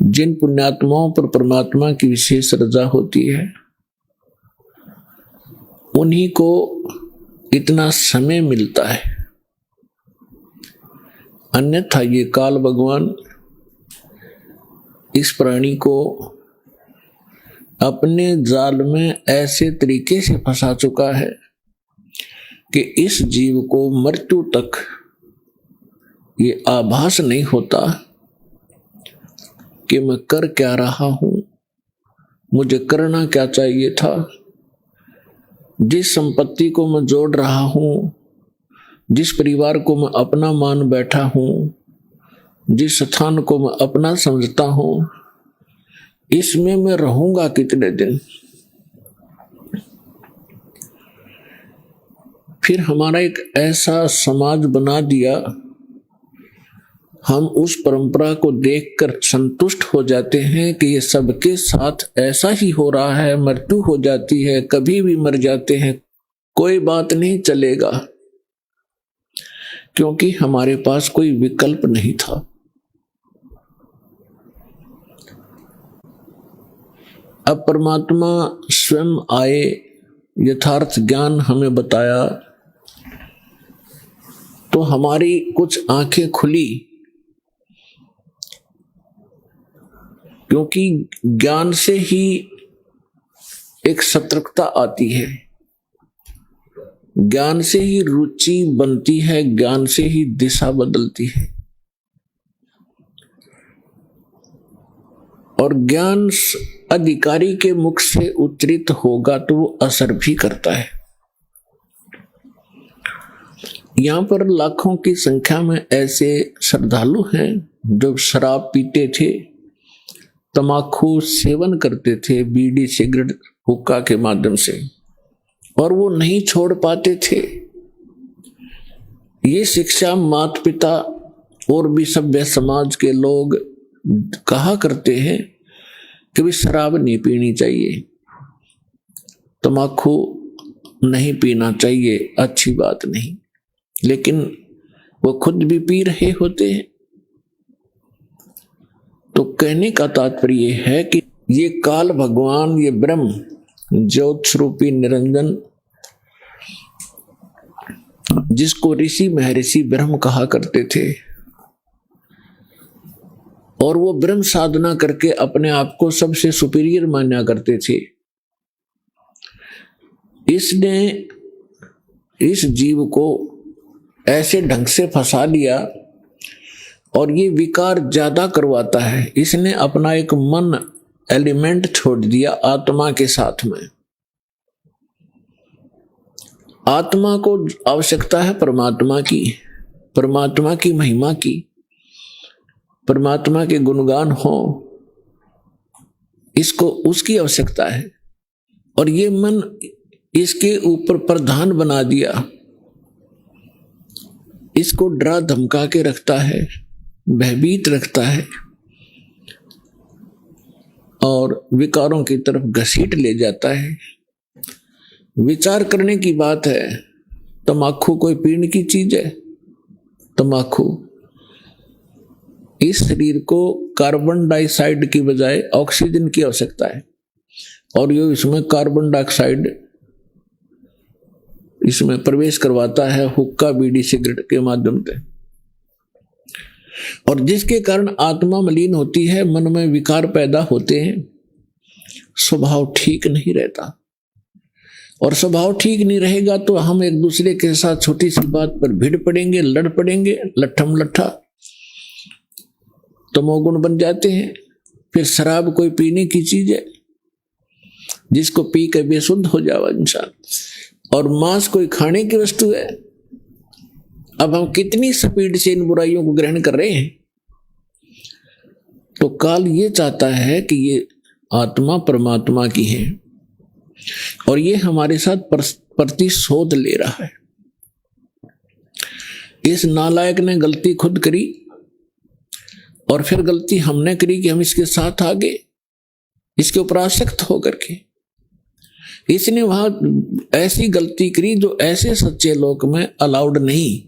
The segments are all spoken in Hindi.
जिन पुण्यात्माओं पर परमात्मा की विशेष रजा होती है उन्हीं को इतना समय मिलता है, अन्यथा ये काल भगवान इस प्राणी को अपने जाल में ऐसे तरीके से फंसा चुका है कि इस जीव को मृत्यु तक ये आभास नहीं होता कि मैं कर क्या रहा हूं, मुझे करना क्या चाहिए था। जिस संपत्ति को मैं जोड़ रहा हूं, जिस परिवार को मैं अपना मान बैठा हूं, जिस स्थान को मैं अपना समझता हूं, इसमें मैं रहूंगा कितने दिन। फिर हमारा एक ऐसा समाज बना दिया, हम उस परंपरा को देखकर संतुष्ट हो जाते हैं कि ये सबके साथ ऐसा ही हो रहा है, मृत्यु हो जाती है, कभी भी मर जाते हैं, कोई बात नहीं, चलेगा, क्योंकि हमारे पास कोई विकल्प नहीं था। अब परमात्मा स्वयं आए, यथार्थ ज्ञान हमें बताया, तो हमारी कुछ आंखें खुली, क्योंकि ज्ञान से ही एक सतर्कता आती है, ज्ञान से ही रुचि बनती है, ज्ञान से ही दिशा बदलती है। और ज्ञान अधिकारी के मुख से उच्चरित होगा तो वो असर भी करता है। यहां पर लाखों की संख्या में ऐसे श्रद्धालु हैं जो शराब पीते थे, तमाकू सेवन करते थे, बीड़ी सिगरेट हुक्का के माध्यम से, और वो नहीं छोड़ पाते थे। ये शिक्षा माता पिता और भी सभ्य समाज के लोग कहा करते हैं कि भी शराब नहीं पीनी चाहिए, तमाकू नहीं पीना चाहिए, अच्छी बात नहीं, लेकिन वो खुद भी पी रहे होते हैं। तो कहने का तात्पर्य है कि ये काल भगवान, ये ब्रह्म ज्योत स्वरूपी निरंजन, जिसको ऋषि महर्षि ब्रह्म कहा करते थे, और वो ब्रह्म साधना करके अपने आप को सबसे सुपीरियर माना करते थे, इसने इस जीव को ऐसे ढंग से फंसा दिया और ये विकार ज्यादा करवाता है। इसने अपना एक मन एलिमेंट छोड़ दिया आत्मा के साथ में। आत्मा को आवश्यकता है परमात्मा की, परमात्मा की महिमा की, परमात्मा के गुणगान हो, इसको उसकी आवश्यकता है। और ये मन इसके ऊपर प्रधान बना दिया, इसको डरा धमका के रखता है, भयभीत रखता है और विकारों की तरफ घसीट ले जाता है। विचार करने की बात है, तमाकू कोई पीने की चीज है? तमाकू इस शरीर को कार्बन डाइऑक्साइड की बजाय ऑक्सीजन की आवश्यकता है, और ये इसमें कार्बन डाइऑक्साइड इसमें प्रवेश करवाता है हुक्का बीड़ी सिगरेट के माध्यम से, और जिसके कारण आत्मा मलिन होती है, मन में विकार पैदा होते हैं, स्वभाव ठीक नहीं रहता। और स्वभाव ठीक नहीं रहेगा तो हम एक दूसरे के साथ छोटी सी बात पर भिड़ पड़ेंगे, लड़ पड़ेंगे, लट्ठम लट्ठा, तमोगुण बन जाते हैं। फिर शराब कोई पीने की चीज है जिसको पी के बेसुध हो जावा इंसान, और मांस कोई खाने की वस्तु है। अब हम कितनी स्पीड से इन बुराइयों को ग्रहण कर रहे हैं। तो काल ये चाहता है कि ये आत्मा परमात्मा की है और ये हमारे साथ प्रतिशोध ले रहा है। इस नालायक ने गलती खुद करी और फिर गलती हमने करी कि हम इसके साथ आ गए, इसके ऊपर आसक्त होकर के। इसने वहां ऐसी गलती करी जो ऐसे सच्चे लोक में अलाउड नहीं।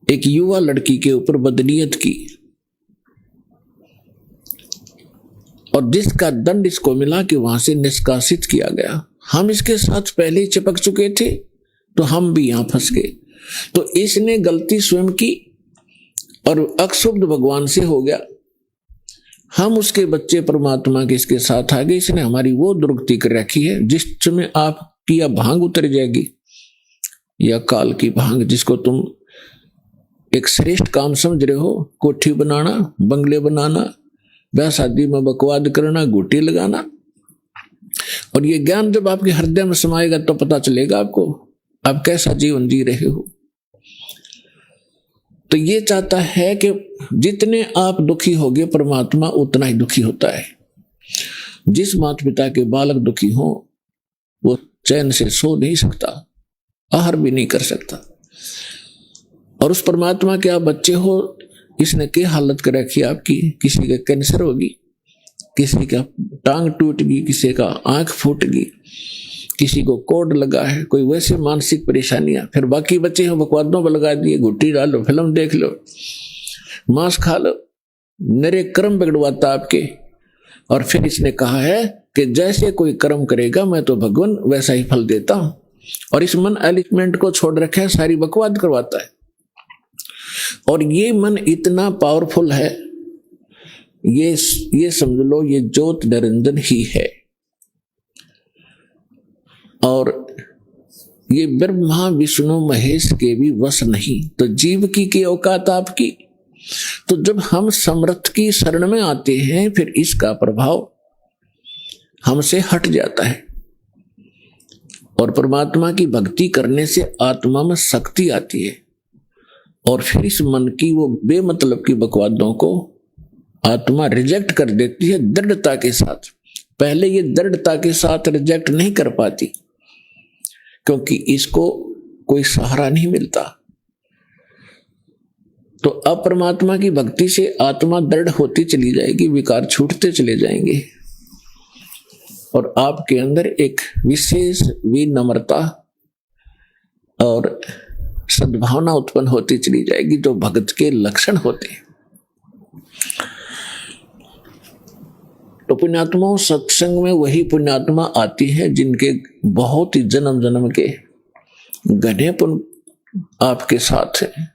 एक युवा लड़की के ऊपर बदनीयत की, और जिसका दंड इसको मिला कि वहां से निष्कासित किया गया। हम इसके साथ पहले ही चिपक चुके थे तो हम भी यहां फंस गए। तो इसने गलती स्वयं की और अक्षुब्ध भगवान से हो गया। हम उसके बच्चे परमात्मा के इसके साथ आ गए। इसने हमारी वो दुर्गति कर रखी है जिसमें आपकी या भांग उतर जाएगी या काल की भांग, जिसको तुम एक श्रेष्ठ काम समझ रहे हो, कोठी बनाना, बंगले बनाना, ब्याह शादी में बकवाद करना, गोटी लगाना। और ये ज्ञान जब आपके हृदय में समाएगा तो पता चलेगा आपको आप कैसा जीवन जी रहे हो। तो ये चाहता है कि जितने आप दुखी होगे परमात्मा उतना ही दुखी होता है। जिस माता पिता के बालक दुखी हो वो चैन से सो नहीं सकता, आहार भी नहीं कर सकता। और उस परमात्मा के आप बच्चे हो, इसने क्या हालत कर रखी आपकी। किसी का कैंसर होगी, किसी का टांग टूट गई, किसी का आंख फूट गई, किसी को कोड लगा है, कोई वैसे मानसिक परेशानियां। फिर बाकी बच्चे हैं बकवादों पर लगा दिए, घुट्टी डालो, फिल्म देख लो, मांस खा लो, मेरे कर्म बिगड़वाता आपके। और फिर इसने कहा है कि जैसे कोई कर्म करेगा मैं तो भगवान वैसा ही फल देता हूं। और इस मन एलिमेंट को छोड़ रखा है, सारी बकवाद करवाता है। और ये मन इतना पावरफुल है, ये समझ लो ये ज्योत निरंजन ही है। और ये ब्रह्मा विष्णु महेश के भी वश नहीं। तो जीव की औकात आपकी। तो जब हम समर्थ की शरण में आते हैं फिर इसका प्रभाव हमसे हट जाता है। और परमात्मा की भक्ति करने से आत्मा में शक्ति आती है। और फिर इस मन की वो बेमतलब की बकवादों को आत्मा रिजेक्ट कर देती है दृढ़ता के साथ। पहले ये दृढ़ता के साथ रिजेक्ट नहीं कर पाती क्योंकि इसको कोई सहारा नहीं मिलता। तो अब परमात्मा की भक्ति से आत्मा दृढ़ होती चली जाएगी, विकार छूटते चले जाएंगे और आपके अंदर एक विशेष विनम्रता और सद्भावना उत्पन्न होती चली जाएगी जो भक्त के लक्षण होते हैं। तो पुण्यात्माओं, सत्संग में वही पुण्यात्मा आती है जिनके बहुत ही जन्म जन्म के घने पुण्य आपके साथ है।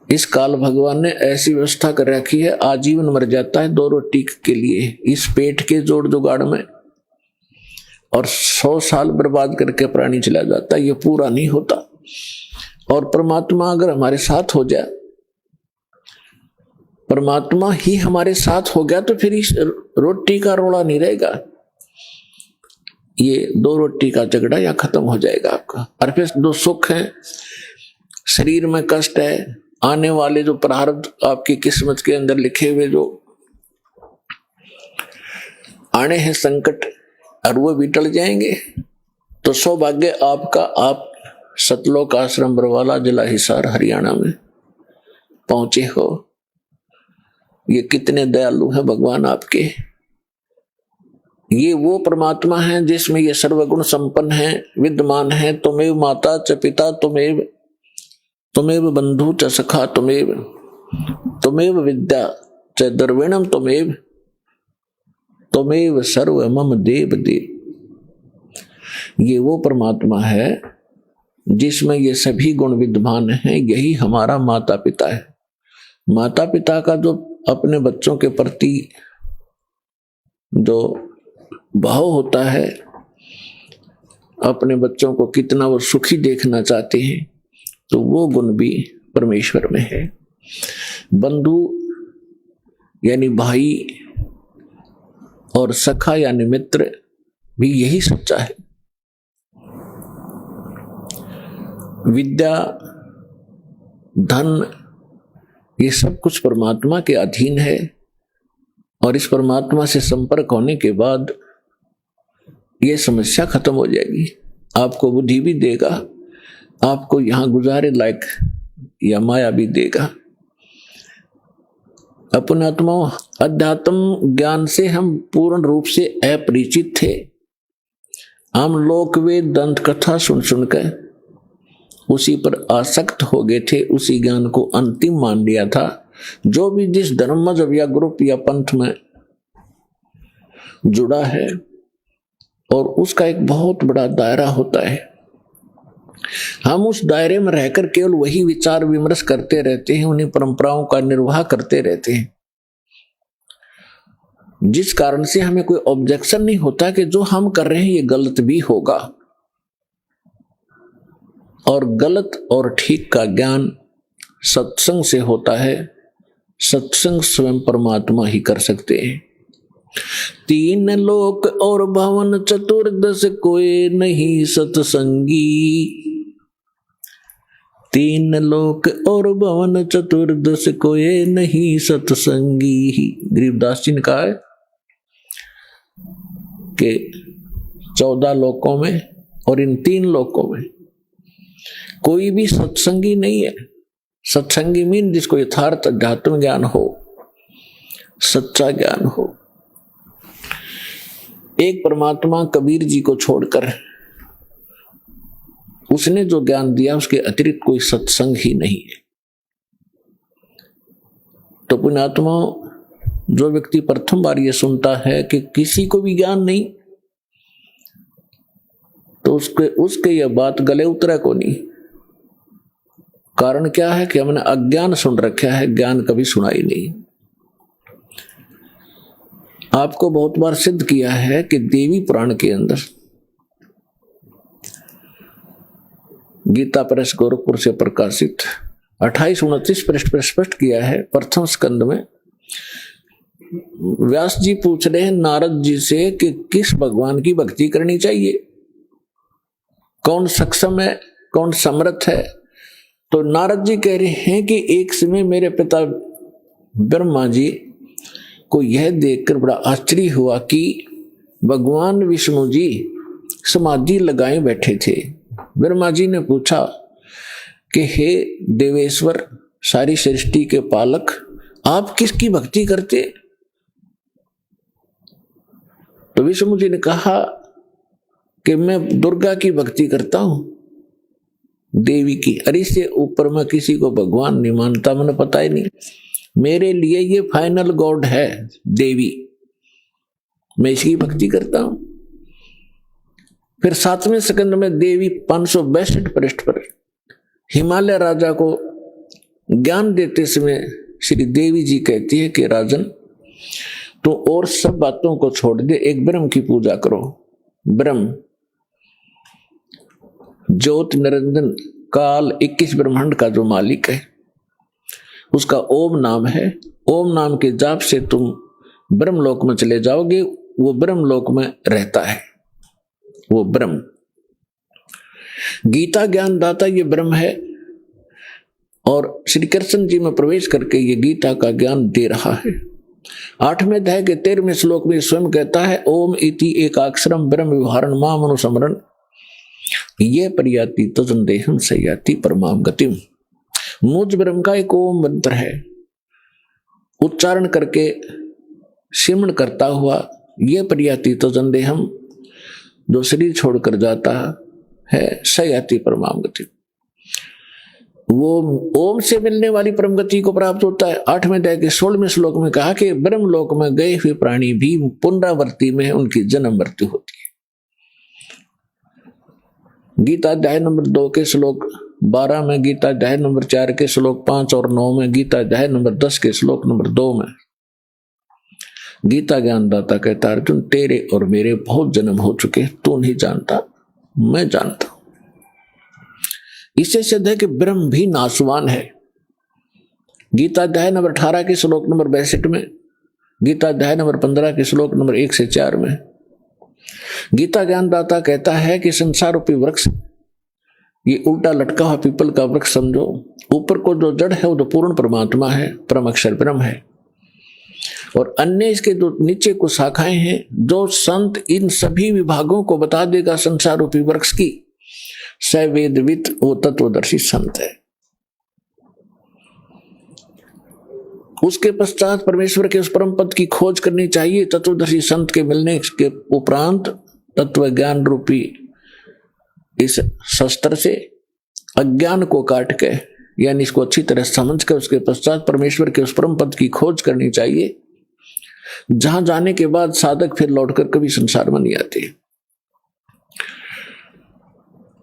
इस काल भगवान ने ऐसी व्यवस्था कर रखी है, आजीवन मर जाता है 2 रोटी के लिए इस पेट के जोड़ जुगाड़ में, और 100 साल बर्बाद करके प्राणी चला जाता है, ये पूरा नहीं होता। और परमात्मा अगर हमारे साथ हो जाए, परमात्मा ही हमारे साथ हो गया तो फिर इस रोटी का रोड़ा नहीं रहेगा, ये 2 रोटी का झगड़ा या खत्म हो जाएगा आपका। और फिर 2 सुख हैं, शरीर में कष्ट है, आने वाले जो प्रारब्ध आपकी किस्मत के अंदर लिखे हुए जो आने हैं संकट, और वो भी टल जाएंगे। तो सौभाग्य आपका, आप सतलोक आश्रम बरवाला जिला हिसार हरियाणा में पहुंचे हो। ये कितने दयालु हैं भगवान आपके। ये वो परमात्मा है जिसमें ये सर्वगुण संपन्न है, विद्यमान है। तुमेव माता च पिता तुमेव बंधु च सखा तुमेव विद्या च द्रविणम तुमेव सर्व मम देव देव। ये वो परमात्मा है जिसमें ये सभी गुण विद्यमान हैं। यही हमारा माता पिता है। माता पिता का जो अपने बच्चों के प्रति जो भाव होता है, अपने बच्चों को कितना वो सुखी देखना चाहते हैं, तो वो गुण भी परमेश्वर में है। बंधु यानी भाई और सखा यानी मित्र भी यही सच्चा है। विद्या, धन, ये सब कुछ परमात्मा के अधीन है। और इस परमात्मा से संपर्क होने के बाद ये समस्या खत्म हो जाएगी। आपको बुद्धि भी देगा, आपको यहां गुजारे लायक या माया भी देगा। अपने आत्माओं, अध्यात्म ज्ञान से हम पूर्ण रूप से अपरिचित थे। हम लोक वेद दंत कथा सुन सुनकर उसी पर आसक्त हो गए थे, उसी ज्ञान को अंतिम मान लिया था। जो भी जिस धर्म मजहब या ग्रुप या पंथ में जुड़ा है, और उसका एक बहुत बड़ा दायरा होता है। हम उस दायरे में रहकर केवल वही विचार विमर्श करते रहते हैं, उन्हीं परंपराओं का निर्वाह करते रहते हैं, जिस कारण से हमें कोई ऑब्जेक्शन नहीं होता कि जो हम कर रहे हैं ये गलत भी होगा। और गलत और ठीक का ज्ञान सत्संग से होता है। सत्संग स्वयं परमात्मा ही कर सकते हैं। तीन लोक और भवन चतुर्दश कोई नहीं सत्संगी। तीन लोक और भवन चतुर्दश कोई नहीं सत्संगी। गरीबदास जी ने कहा है कि 14 लोकों में और इन 3 लोकों में कोई भी सत्संगी नहीं है। सत्संगी मीन जिसको यथार्थ अध्यात्म ज्ञान हो, सच्चा ज्ञान हो। एक परमात्मा कबीर जी को छोड़कर उसने जो ज्ञान दिया उसके अतिरिक्त कोई सत्संग ही नहीं है। तो पुण्यात्मा, जो व्यक्ति प्रथम बार ये सुनता है कि किसी को भी ज्ञान नहीं, तो उसके यह बात गले उतरा को नहीं। कारण क्या है कि हमने अज्ञान सुन रखा है, ज्ञान कभी सुना ही नहीं। आपको बहुत बार सिद्ध किया है कि देवी पुराण के अंदर गीता प्रेस गोरखपुर से प्रकाशित 28-29 पृष्ठ पर स्पष्ट किया है। प्रथम स्कंद में व्यास जी पूछ रहे हैं नारद जी से कि किस भगवान की भक्ति करनी चाहिए, कौन सक्षम है, कौन समर्थ है। तो नारद जी कह रहे हैं कि एक समय मेरे पिता ब्रह्मा जी को यह देखकर बड़ा आश्चर्य हुआ कि भगवान विष्णु जी समाधि लगाए बैठे थे। ब्रह्मा जी ने पूछा कि हे देवेश्वर, सारी सृष्टि के पालक, आप किसकी भक्ति करते? तो विष्णु जी ने कहा कि मैं दुर्गा की भक्ति करता हूं, देवी की। अरे इससे ऊपर मैं किसी को भगवान नहीं मानता, मैंने पता ही नहीं। मेरे लिए ये फाइनल गॉड है देवी, मैं इसकी भक्ति करता हूं। फिर 7वें स्कंद में देवी 562 पृष्ठ पर हिमालय राजा को ज्ञान देते समय श्री देवी जी कहती है कि राजन, तो और सब बातों को छोड़ दे, एक ब्रह्म की पूजा करो। ब्रह्म ज्योत निरंजन काल 21 ब्रह्मांड का जो मालिक है, उसका ओम नाम है। ओम नाम के जाप से तुम ब्रह्मलोक में चले जाओगे। वो ब्रह्मलोक में रहता है, वो ब्रह्म। गीता ज्ञान दाता ये ब्रह्म है, और श्री कृष्ण जी में प्रवेश करके ये गीता का ज्ञान दे रहा है। 8वें अध्याय के 13वें श्लोक में स्वयं कहता है ओम इति एकाक्षरम ब्रह्म विवहारण माम अनुसमरण ये परियाति तजन देहम सयाति परमाम गतिम। मुझ ब्रह्म का एक ओम मंत्र है, उच्चारण करके सिमरण करता हुआ ये परियाति तजन देहम, जो शरीर छोड़कर जाता है, सयाति परमाम गति, वो ओम से मिलने वाली परम गति को प्राप्त होता है। 8वें अध्याय के 16वें श्लोक में कहा कि ब्रह्म लोक में गए हुए प्राणी भी पुनरावृत्ति में उनकी जन्म मृत्यु होती है। गीता अध्याय नंबर 2 के श्लोक 12 में, गीता अध्याय नंबर 4 के श्लोक 5 और 9 में, गीता अध्याय नंबर 10 के श्लोक नंबर 2 में गीता ज्ञानदाता कहता अर्जुन, तेरे और मेरे बहुत जन्म हो चुके, तू नहीं जानता, मैं जानता हूं। इससे सिद्ध है कि ब्रह्म भी नाशवान है। गीता अध्याय नंबर 18 के श्लोक नंबर 62 में, गीता अध्याय नंबर 15 के श्लोक नंबर 1 से 4 में गीता ज्ञानदाता कहता है कि संसार रूपी वृक्ष ये उल्टा लटका हुआ पीपल का वृक्ष समझो। ऊपर को जो जड़ है वो तो पूर्ण परमात्मा है, परम अक्षर ब्रह्म है, और अन्य इसके जो नीचे को शाखाएं हैं, जो संत इन सभी विभागों को बता देगा संसार रूपी वृक्ष की, स वेदविद वो तत्वदर्शी संत है। उसके पश्चात परमेश्वर के उस परम पद की खोज करनी चाहिए। तत्वदर्शी संत के मिलने के उपरांत तत्व ज्ञान रूपी इस शस्त्र से अज्ञान को काट के यानी इसको अच्छी तरह समझ कर उसके पश्चात परमेश्वर के उस परम पद की खोज करनी चाहिए, जहां जाने के बाद साधक फिर लौटकर कभी संसार में नहीं आते।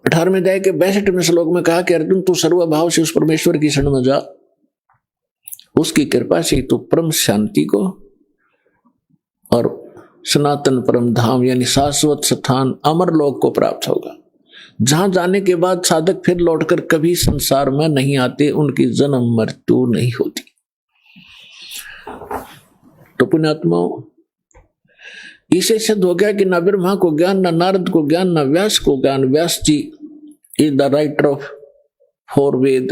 18वें अध्याय के 62वें श्लोक में कहा कि अर्जुन तू सर्वभाव से उस परमेश्वर की शरण में जा, उसकी कृपा से तू परम शांति को और सनातन परम धाम यानी शाश्वत स्थान अमर लोक को प्राप्त होगा, जहां जाने के बाद साधक फिर लौटकर कभी संसार में नहीं आते, उनकी जन्म मृत्यु नहीं होती। तो पुण्यात्माओं, इसे सिद्ध हो गया कि न ब्रह्मा को ज्ञान, न नारद को ज्ञान, न व्यास को ज्ञान। व्यास जी इज द राइटर ऑफ 4 वेद,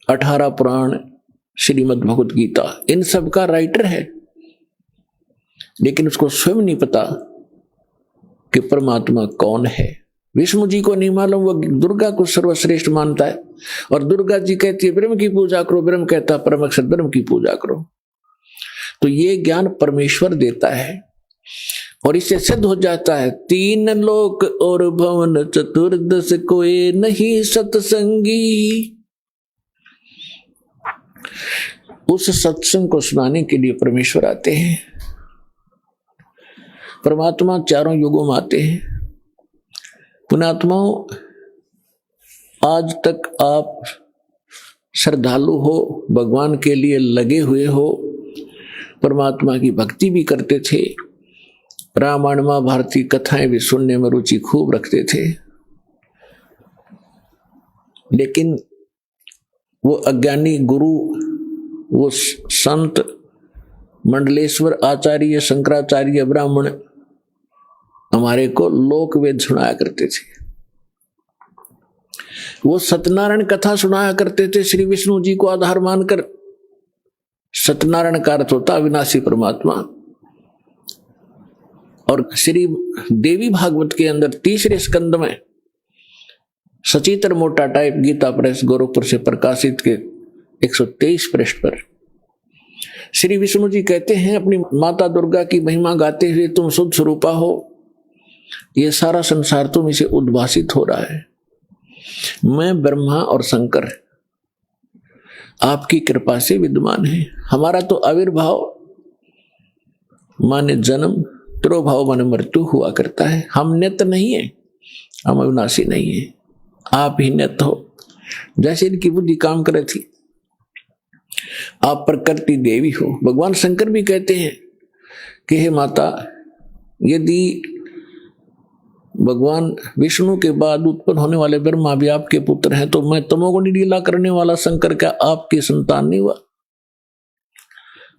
18 पुराण, श्रीमद् भगवत गीता, इन सब का राइटर है, लेकिन उसको स्वयं नहीं पता कि परमात्मा कौन है। विष्णु जी को नहीं मालूम, वो दुर्गा को सर्वश्रेष्ठ मानता है, और दुर्गा जी कहती है ब्रह्म की पूजा करो, ब्रह्म कहता है परम अक्षर ब्रह्म की पूजा करो। तो ये ज्ञान परमेश्वर देता है, और इससे सिद्ध हो जाता है 3 लोक और भवन चतुर्दश कोई नहीं सत्संगी। उस सत्संग को सुनाने के लिए परमेश्वर आते हैं। परमात्मा 4 युगों में आते हैं। पुण्यात्माओं, आज तक आप श्रद्धालु हो, भगवान के लिए लगे हुए हो, परमात्मा की भक्ति भी करते थे, रामायण महाभारत की कथाएं भी सुनने में रुचि खूब रखते थे, लेकिन वो अज्ञानी गुरु, वो संत मंडलेश्वर आचार्य, शंकराचार्य, ब्राह्मण हमारे को लोक वेद सुनाया करते थे। वो सत्यनारायण कथा सुनाया करते थे, श्री विष्णु जी को आधार मानकर। सत्यनारायण का अर्थ होता अविनाशी परमात्मा। और श्री देवी भागवत के अंदर 3रे स्कंद में सचित्र मोटा टाइप गीता प्रेस गोरखपुर से प्रकाशित के 123 पृष्ठ पर श्री विष्णु जी कहते हैं अपनी माता दुर्गा की महिमा गाते हुए, तुम शुद्ध स्वरूपा हो, ये सारा संसार तुम इसे उद्भासित हो रहा है। मैं ब्रह्मा और शंकर आपकी कृपा से विद्यमान है। हमारा तो आविर्भाव माने जन्म, तिरोभाव माने मृत्यु हुआ करता है। हम नित्य नहीं है, हम अविनाशी नहीं है, आप ही नित्य हो। जैसे इनकी बुद्धि काम करे थी, आप प्रकृति देवी हो। भगवान शंकर भी कहते हैं कि हे माता, यदि भगवान विष्णु के बाद उत्पन्न होने वाले ब्रह्मा भी आपके पुत्र हैं, तो मैं तमोगुणी लीला करने वाला शंकर क्या आपकी संतान नहीं हुआ?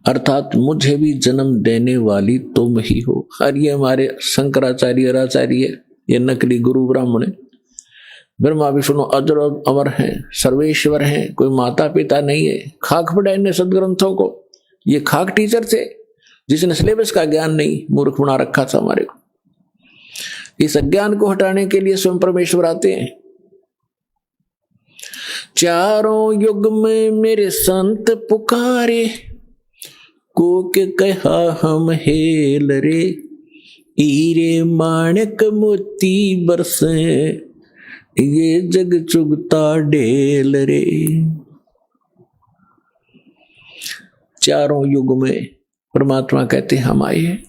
अर्थात मुझे भी जन्म देने वाली तुम ही हो। और ये हमारे शंकराचार्य आचार्य, ये नकली गुरु ब्राह्मण, ब्रह्मा विष्णु अजर और अमर हैं, सर्वेश्वर हैं, कोई माता पिता नहीं है। खाक पढ़ाए इन्हें सदग्रंथों को, ये खाक टीचर थे जिसने सिलेबस का ज्ञान नहीं, मूर्ख बना रखा था हमारे को। इस अज्ञान को हटाने के लिए स्वयं परमेश्वर आते हैं। 4 युग में मेरे संत पुकारे, को के कहा हम हेल रे, हीरे माणक मोती बरसे, ये जग चुगता ढेल रे। 4 युग में परमात्मा कहते हम आए हैं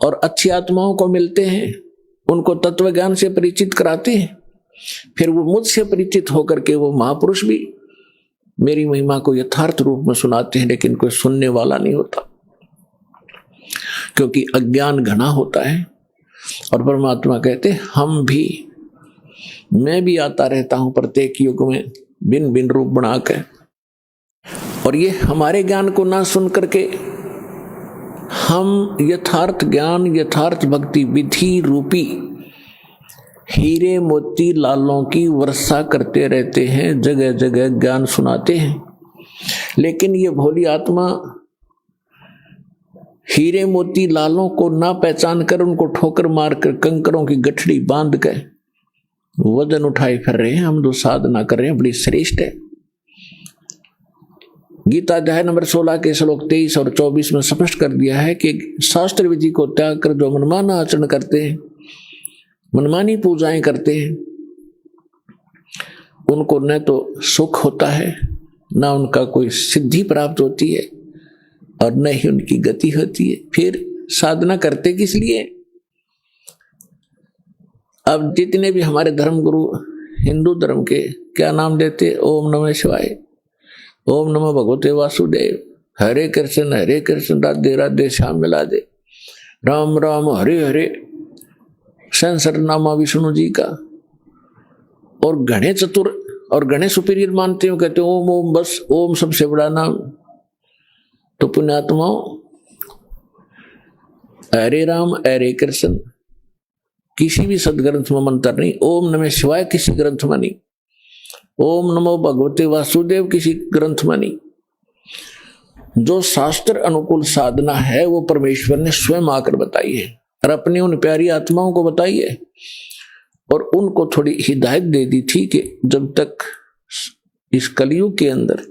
और अच्छी आत्माओं को मिलते हैं, उनको तत्व ज्ञान से परिचित कराते हैं। फिर वो मुझसे परिचित होकर के वो महापुरुष भी मेरी महिमा को यथार्थ रूप में सुनाते हैं, लेकिन कोई सुनने वाला नहीं होता, क्योंकि अज्ञान घना होता है। और परमात्मा कहते हम भी, मैं भी आता रहता हूं प्रत्येक युग में भिन्न भिन्न रूप बनाकर, और ये हमारे ज्ञान को ना सुन करके हम यथार्थ ज्ञान, यथार्थ भक्ति विधि रूपी हीरे मोती लालों की वर्षा करते रहते हैं, जगह जगह ज्ञान सुनाते हैं। लेकिन ये भोली आत्मा हीरे मोती लालों को ना पहचान कर, उनको ठोकर मारकर कंकरों की गठड़ी बांध कर वजन उठाए फिर रहे हैं। हम जो साधना कर रहे हैं बड़ी श्रेष्ठ है। गीता अध्याय नंबर 16 के श्लोक 23 और 24 में स्पष्ट कर दिया है कि शास्त्र विधि को त्याग कर जो मनमाना आचरण करते हैं, मनमानी पूजाएं करते हैं, उनको न तो सुख होता है, न उनका कोई सिद्धि प्राप्त होती है और न ही उनकी गति होती है। फिर साधना करते किस लिए? अब जितने भी हमारे धर्म गुरु हिंदू धर्म के क्या नाम देते? ओम नमः शिवाय, ओम नमः भगवते वासुदेव, हरे कृष्ण राधे राधे श्याम मिला दे, राम राम हरे हरे, संसर नामा विष्णु जी का। और गणे चतुर और गणे सुपीरियर मानते हो, कहते ओम ओम, बस ओम सबसे बड़ा नाम। तो पुण्यात्माओं, हरे राम हरे कृष्ण किसी भी सदग्रंथ में मंत्र नहीं, ओम नमः शिवाय किसी ग्रंथ में नहीं, ओम नमो भगवते वासुदेव किसी ग्रंथ में नहीं। जो शास्त्र अनुकूल साधना है वो परमेश्वर ने स्वयं आकर बताई है और अपनी उन प्यारी आत्माओं को बताई है, और उनको थोड़ी हिदायत दे दी थी कि जब तक इस कलयुग के अंदर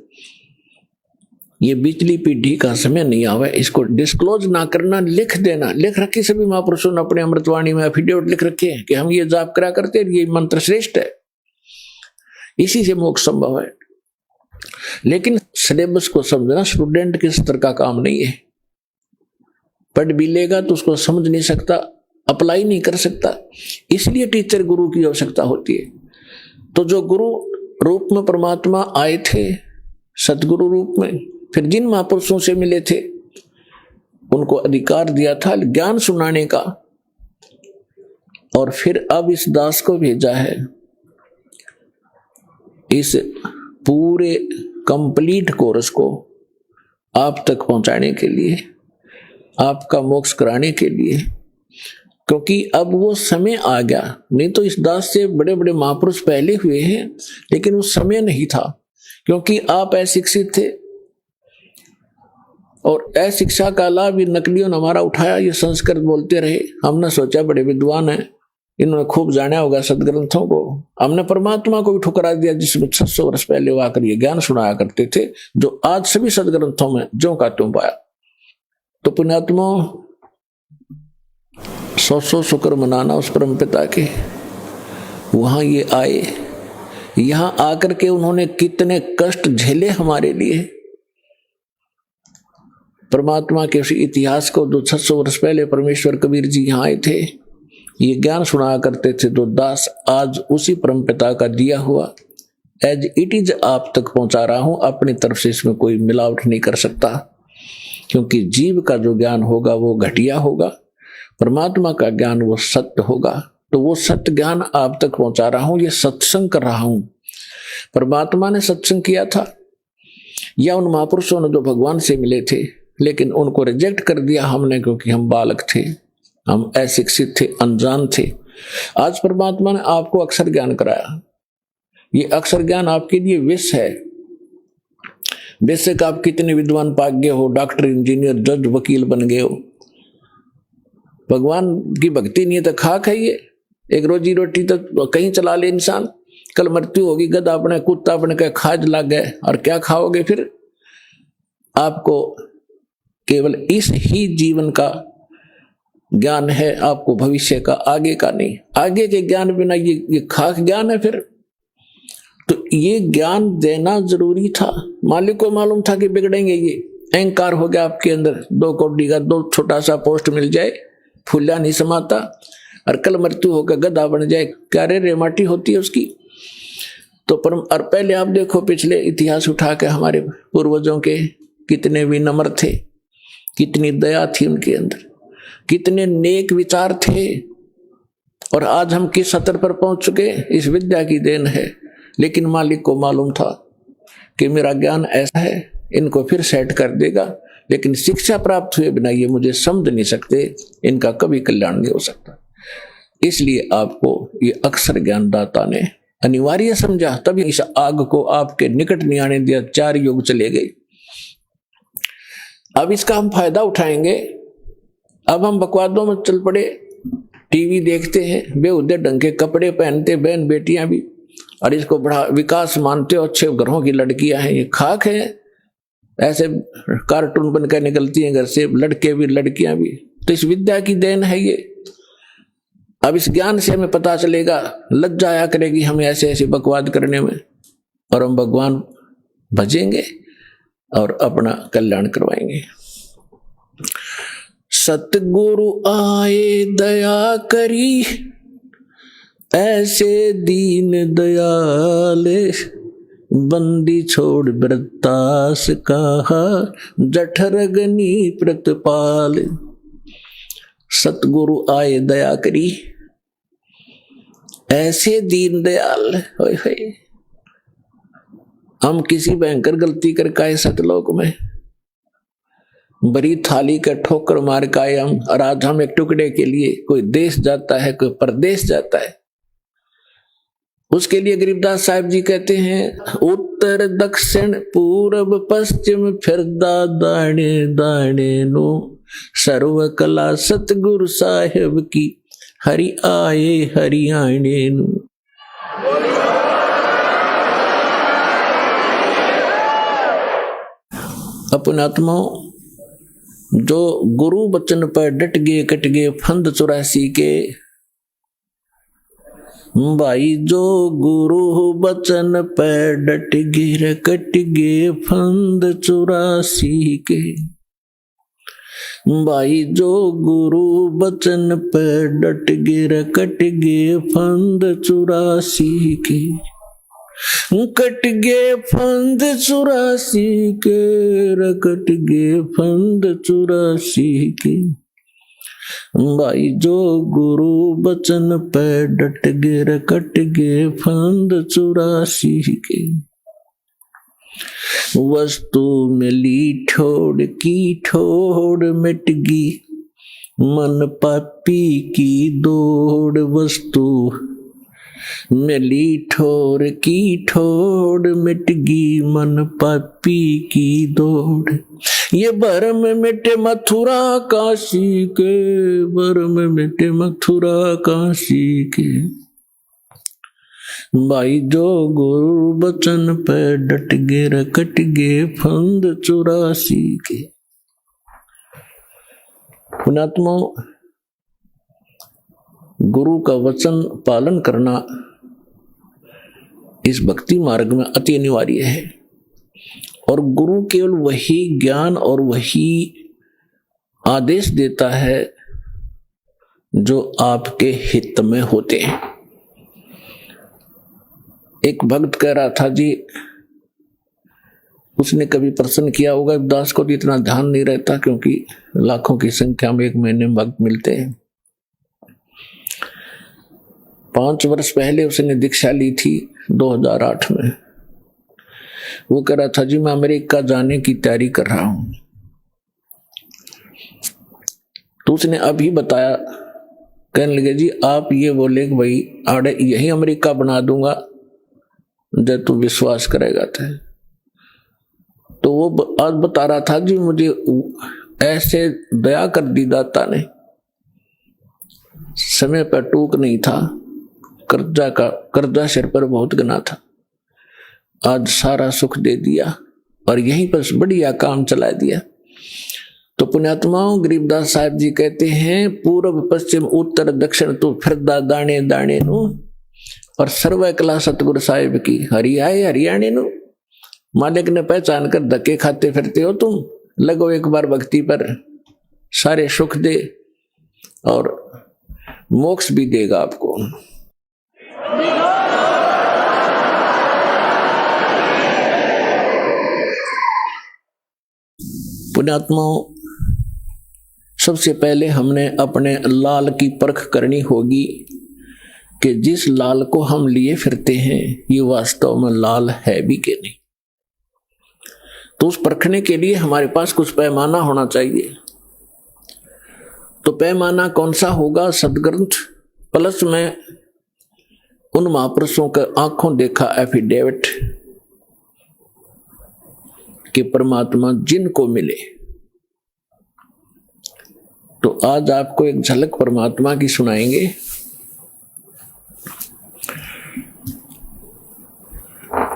ये बिजली पीढ़ी का समय नहीं आवे, इसको डिस्क्लोज ना करना, लिख देना। लिख रखी सभी महापुरुषों ने अपने अमृतवाणी में एफिडेविट लिख रखे हैं कि हम ये जाप करा करते, ये मंत्र श्रेष्ठ है, इसी से मोक्ष संभव है। लेकिन सिलेबस को समझना स्टूडेंट के स्तर का काम नहीं है। पढ़ भी लेगा तो उसको समझ नहीं सकता, अप्लाई नहीं कर सकता, इसलिए टीचर गुरु की आवश्यकता होती है। तो जो गुरु रूप में परमात्मा आए थे, सतगुरु रूप में, फिर जिन महापुरुषों से मिले थे उनको अधिकार दिया था ज्ञान सुनाने का, और फिर अब इस दास को भेजा है इस पूरे कंप्लीट कोर्स को आप तक पहुंचाने के लिए, आपका मोक्ष कराने के लिए। क्योंकि अब वो समय आ गया, नहीं तो इस दास से बड़े बड़े महापुरुष पहले हुए हैं, लेकिन उस समय नहीं था, क्योंकि आप अशिक्षित थे और अशिक्षा का लाभ नकलियों ने हमारा उठाया। ये संस्कृत बोलते रहे, हमने सोचा बड़े विद्वान हैं, इन्होंने खूब जाना होगा सदग्रंथों को। हमने परमात्मा को भी ठुकरा दिया जिसमें 600 वर्ष पहले वो आकर ये ज्ञान सुनाया करते थे, जो आज सभी सदग्रंथों में ज्यों का त्यों पाया। तो पुण्यात्मा, 100 शुक्र मनाना उस परम पिता के। वहां ये आए, यहां आकर के उन्होंने कितने कष्ट झेले हमारे लिए। परमात्मा के उस इतिहास को, जो 600 वर्ष पहले परमेश्वर कबीर जी यहाँ आए थे, ये ज्ञान सुनाया करते थे, तो दास आज उसी परम पिता का दिया हुआ एज इट इज आप तक पहुंचा रहा हूं। अपनी तरफ से इसमें कोई मिलावट नहीं कर सकता, क्योंकि जीव का जो ज्ञान होगा वो घटिया होगा, परमात्मा का ज्ञान वो सत्य होगा। तो वो सत्य ज्ञान आप तक पहुंचा रहा हूं, ये सत्संग कर रहा हूं। परमात्मा ने सत्संग किया था, या उन महापुरुषों ने जो भगवान से मिले थे, लेकिन उनको रिजेक्ट कर दिया हमने, क्योंकि हम बालक थे, हम अशिक्षित थे, अनजान थे। आज परमात्मा ने आपको अक्षर ज्ञान कराया। ये अक्षर ज्ञान आपके लिए विष है। बेशक आप कितने विद्वान पाक गए हो, डॉक्टर, इंजीनियर, जज, वकील बन गए हो, भगवान की भक्ति नहीं है तो खाक है ये। एक रोजी रोटी तो कहीं चला ले इंसान, कल मृत्यु होगी, गधा अपने कुत्ता अपने का खाज लग गए, और क्या खाओगे फिर? आपको केवल इस ही जीवन का ज्ञान है, आपको भविष्य का, आगे का नहीं। आगे के ज्ञान बिना ये खाक ज्ञान है फिर। तो ये ज्ञान देना जरूरी था। मालिक को मालूम था कि बिगड़ेंगे, ये अहंकार हो गया आपके अंदर, 2 कौड़ी का 2 छोटा सा पोस्ट मिल जाए, फूला नहीं समाता, और कल मृत्यु होकर गधा बन जाए, क्या रे माटी होती है उसकी। तो परम, और पहले आप देखो पिछले इतिहास उठा के, हमारे पूर्वजों के कितने विनम्र थे, कितनी दया थी उनके अंदर, कितने नेक विचार थे, और आज हम किस स्तर पर पहुंच चुके, इस विद्या की देन है। लेकिन मालिक को मालूम था कि मेरा ज्ञान ऐसा है, इनको फिर सेट कर देगा, लेकिन शिक्षा प्राप्त हुए बिना ये मुझे समझ नहीं सकते, इनका कभी कल्याण नहीं हो सकता। इसलिए आपको ये अक्षर ज्ञानदाता ने अनिवार्य समझा, तभी इस आग को आपके निकट नहीं आने दिया। 4 युग चले गए, अब इसका हम फायदा उठाएंगे। अब हम बकवादों में चल पड़े, टीवी देखते हैं, बेहुदे ढंग के कपड़े पहनते बहन बेटियां भी, और इसको बड़ा विकास मानते हो, अच्छे घरों की लड़कियां हैं, ये खाक है। ऐसे कार्टून बनकर निकलती हैं घर से, लड़के भी लड़कियां भी। तो इस विद्या की देन है ये। अब इस ज्ञान से हमें पता चलेगा, लज्जा आया करेगी हमें ऐसे ऐसे बकवाद करने में। और हम भगवान भजेंगे और अपना कल्याण करवाएंगे। सतगुरु आए दया करी, ऐसे दीन दयाले, बंदी छोड़ वृत्तास कहा, जठरगनी प्रतिपाल। सतगुरु आए दया करी, ऐसे दीन दयाल। होय होय, हम किसी भयंकर गलती करके आए सतलोक में, बड़ी थाली का ठोकर मार के आए हम, और आज हम एक टुकड़े के लिए कोई देश जाता है, कोई परदेश जाता है। उसके लिए गरीबदास साहिब जी कहते हैं, उत्तर दक्षिण पूर्व पश्चिम फिरदा दाने दाने नो, सर्व कला सतगुरु साहिब की, हरि आए हरियाणे नो। अपन आत्माओं, जो गुरु बचन पर डट गए कट गए फंद 84 के, भाई जो गुरु बचन पर डट गए कट गए फंद 84 के, भाई जो गुरु बचन पर डट गए कट गए फंद 84 के, कट गए फंद 84 के, कट गए फंद 84 के, भाई जो गुरु बचन पे डट गए कट गए फंद 84 के। वस्तु मिली ठोड़ की ठोड़ मिट गई, मन पापी की दौड़, वस्तु मिली ठोर की ठोड़ मिट गई, मन पापी की दौड़। ये भरम मिटे मथुरा काशी के, भरम मिटे मथुरा काशी के, भाई जो गुरु बचन पे डट गए कट गए फंद 84 के। पुणात्मा, गुरु का वचन पालन करना इस भक्ति मार्ग में अति अनिवार्य है, और गुरु केवल वही ज्ञान और वही आदेश देता है जो आपके हित में होते हैं। एक भक्त कह रहा था जी, उसने कभी प्रश्न किया होगा, दास को भी इतना ध्यान नहीं रहता क्योंकि लाखों की संख्या में एक महीने में भक्त मिलते हैं। 5 वर्ष पहले उसने दीक्षा ली थी 2008 में। वो कह रहा था जी मैं अमेरिका जाने की तैयारी कर रहा हूं। तो उसने अभी बताया, कहने लगे जी आप ये बोले कि भाई आड़े यही अमेरिका बना दूंगा जब तू विश्वास करेगा तो वो आज बता रहा था जी मुझे ऐसे दया कर दी दाता ने, समय पर टूक नहीं था, कर्जा सिर पर बहुत गना था, आज सारा सुख दे दिया और यहीं पर बढ़िया काम चला दिया। तो पुण्यात्माओं, गरीबदास साहिब जी कहते हैं, पूर्व पश्चिम उत्तर दक्षिण तो फिरदा दाने दाने नु, और सर्व कला सतगुरु साहिब की, हरि आए हरियाणे नु। मालिक ने पहचान कर धक्के खाते फिरते हो तुम, लगो एक बार भक्ति पर, सारे सुख दे और मोक्ष भी देगा आपको। पुण्यात्माओं, सबसे पहले हमने अपने लाल की परख करनी होगी कि जिस लाल को हम लिए फिरते हैं ये वास्तव में लाल है भी कि नहीं। तो उस परखने के लिए हमारे पास कुछ पैमाना होना चाहिए। तो पैमाना कौन सा होगा? सदग्रंथ प्लस में उन महापुरुषों का आंखों देखा एफिडेविट कि परमात्मा जिनको मिले। तो आज आपको एक झलक परमात्मा की सुनाएंगे।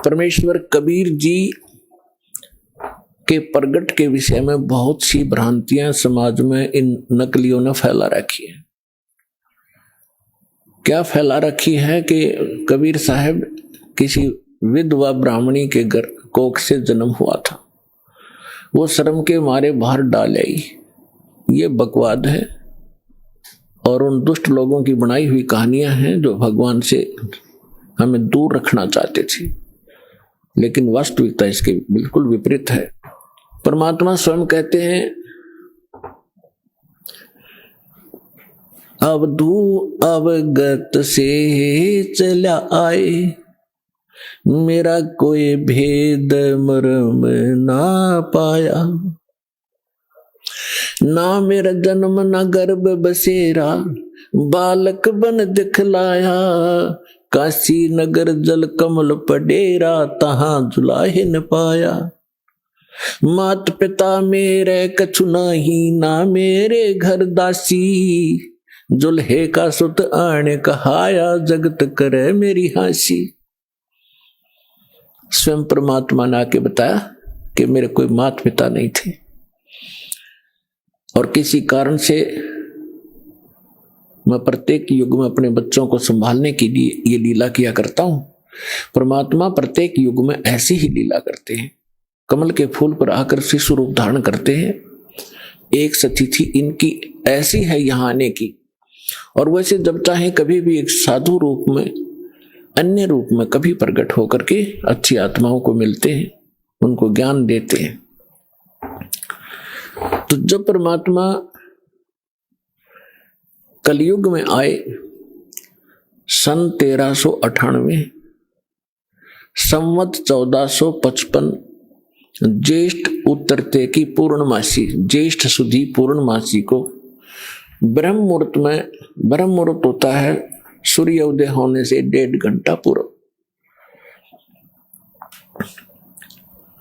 परमेश्वर कबीर जी के प्रगट के विषय में बहुत सी भ्रांतियां समाज में इन नकलियों ने फैला रखी है। क्या फैला रखी है कि कबीर साहब किसी विधवा ब्राह्मणी के घर कोख से जन्म हुआ था, वो शर्म के मारे बाहर डाल आई। ये बकवाद है और उन दुष्ट लोगों की बनाई हुई कहानियां हैं जो भगवान से हमें दूर रखना चाहते थे, लेकिन वास्तविकता इसके बिल्कुल विपरीत है। परमात्मा स्वयं कहते हैं, अवधू अवगत से चला आए, मेरा कोई भेद मर्म ना पाया। ना मेरा जन्म न गर्भ बसेरा, बालक बन दिखलाया। काशी नगर जल कमल पडेरा, तहां जुलाहे न पाया। मात पिता मेरे कछु नहीं, ना मेरे घर दासी। जुल्हे का सुत आने कहाया, जगत करे मेरी हासी। स्वयं परमात्मा ने आके बताया कि मेरे कोई माता पिता नहीं थे और किसी कारण से मैं प्रत्येक युग में अपने बच्चों को संभालने के लिए ये लीला किया करता हूं। परमात्मा प्रत्येक युग में ऐसी ही लीला करते हैं, कमल के फूल पर आकर शिशु रूप धारण करते हैं। एक सतिथि इनकी ऐसी है यहाँ आने की, और वैसे जब चाहे कभी भी एक साधु रूप में, अन्य रूप में कभी प्रकट होकर के अच्छी आत्माओं को मिलते हैं, उनको ज्ञान देते हैं। तो जब परमात्मा कलयुग में आए सन 1398, संवत 1455, ज्येष्ठ उत्तरते की पूर्णमासी, ज्येष्ठ सुधी पूर्णमासी को ब्रह्म मुहूर्त में, ब्रह्म मुहूर्त होता है सूर्य उदय होने से 1.5 घंटा पूर्व,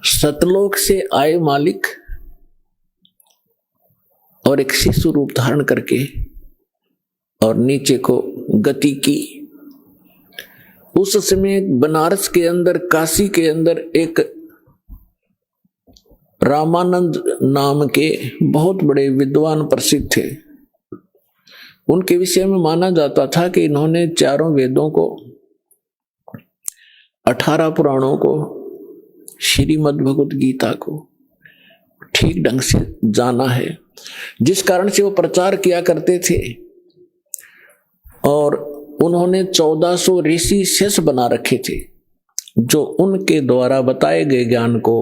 सतलोक से आए मालिक और एक शिशु रूप धारण करके और नीचे को गति की। उस समय बनारस के अंदर, काशी के अंदर एक रामानंद नाम के बहुत बड़े विद्वान प्रसिद्ध थे। उनके विषय में माना जाता था कि इन्होंने चारों वेदों को, 18 पुराणों को, श्रीमद् भगवत गीता को ठीक ढंग से जाना है, जिस कारण से वो प्रचार किया करते थे। और उन्होंने 1400 ऋषि शिष्य बना रखे थे, जो उनके द्वारा बताए गए ज्ञान को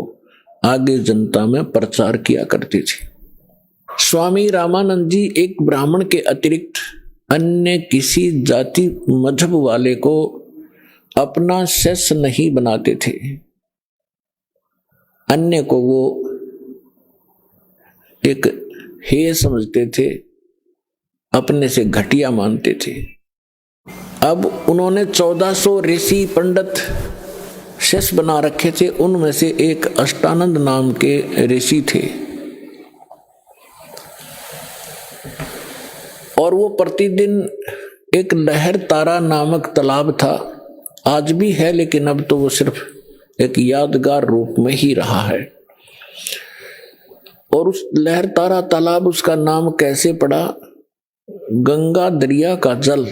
आगे जनता में प्रचार किया करते थे। स्वामी रामानंद जी एक ब्राह्मण के अतिरिक्त अन्य किसी जाति मजहब वाले को अपना शिष्य नहीं बनाते थे। अन्य को वो एक हेय समझते थे, अपने से घटिया मानते थे। अब उन्होंने 1400 ऋषि पंडित शिष्य बना रखे थे। उनमें से एक अष्टानंद नाम के ऋषि थे, और वो प्रतिदिन एक लहर तारा नामक तालाब था, आज भी है, लेकिन अब तो वो सिर्फ एक यादगार रूप में ही रहा है। और उस लहर तारा तालाब, उसका नाम कैसे पड़ा? गंगा दरिया का जल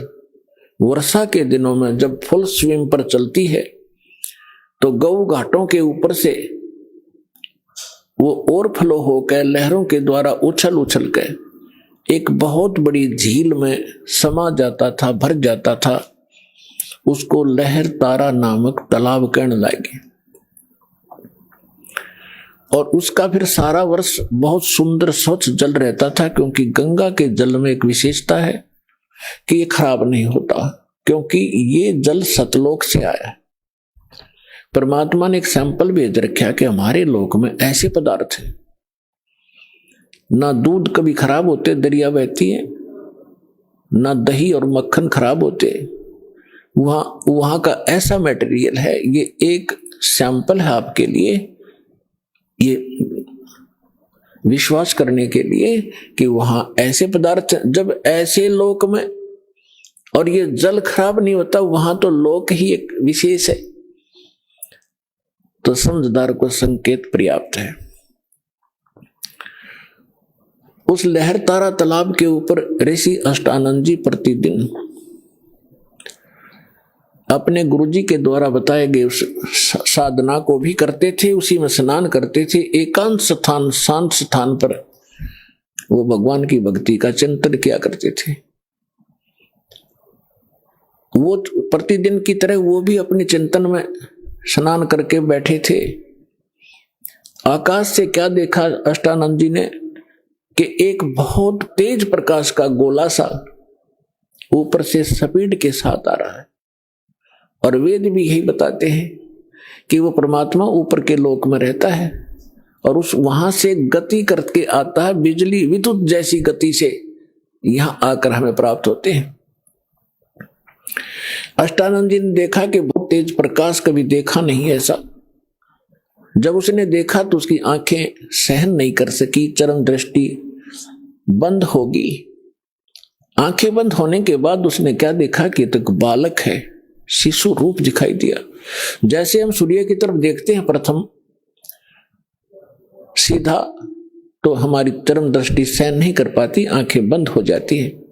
वर्षा के दिनों में जब फुल स्विंग पर चलती है तो गौ घाटों के ऊपर से वो ओवरफ्लो होकर लहरों के द्वारा उछल उछल कर एक बहुत बड़ी झील में समा जाता था, भर जाता था। उसको लहर तारा नामक तालाब कहने लगे। और उसका फिर सारा वर्ष बहुत सुंदर स्वच्छ जल रहता था, क्योंकि गंगा के जल में एक विशेषता है कि ये खराब नहीं होता, क्योंकि ये जल सतलोक से आया है। परमात्मा ने एक सैंपल भेज रखा कि हमारे लोक में ऐसे पदार्थ है, ना दूध कभी खराब होते, दरिया बहती है, ना दही और मक्खन खराब होते, वहां का ऐसा मटेरियल है। ये एक सैंपल है आपके लिए, ये विश्वास करने के लिए कि वहां ऐसे पदार्थ, जब ऐसे लोक में और ये जल खराब नहीं होता, वहां तो लोक ही एक विशेष है। तो समझदार को संकेत पर्याप्त है। उस लहर तारा तालाब के ऊपर ऋषि अष्टानंद जी प्रतिदिन अपने गुरुजी के द्वारा बताए गए उस साधना को भी करते थे, उसी में स्नान करते थे। एकांत स्थान, शांत स्थान पर वो भगवान की भक्ति का चिंतन किया करते थे। वो प्रतिदिन की तरह वो भी अपने चिंतन में स्नान करके बैठे थे। आकाश से क्या देखा अष्टानंद जी ने कि एक बहुत तेज प्रकाश का गोला सा ऊपर से स्पीड के साथ आ रहा है। और वेद भी यही बताते हैं कि वो परमात्मा ऊपर के लोक में रहता है और उस वहां से गति करके आता है, बिजली विद्युत जैसी गति से यहां आकर हमें प्राप्त होते हैं। अष्टानंद जी ने देखा कि बहुत तेज प्रकाश कभी देखा नहीं ऐसा। जब उसने देखा तो उसकी आंखें सहन नहीं कर सकी, चरम दृष्टि बंद होगी। आंखें बंद होने के बाद उसने क्या देखा कि तो एक बालक है, शिशु रूप दिखाई दिया। जैसे हम सूर्य की तरफ देखते हैं प्रथम सीधा, तो हमारी चरम दृष्टि सहन नहीं कर पाती, आंखें बंद हो जाती हैं।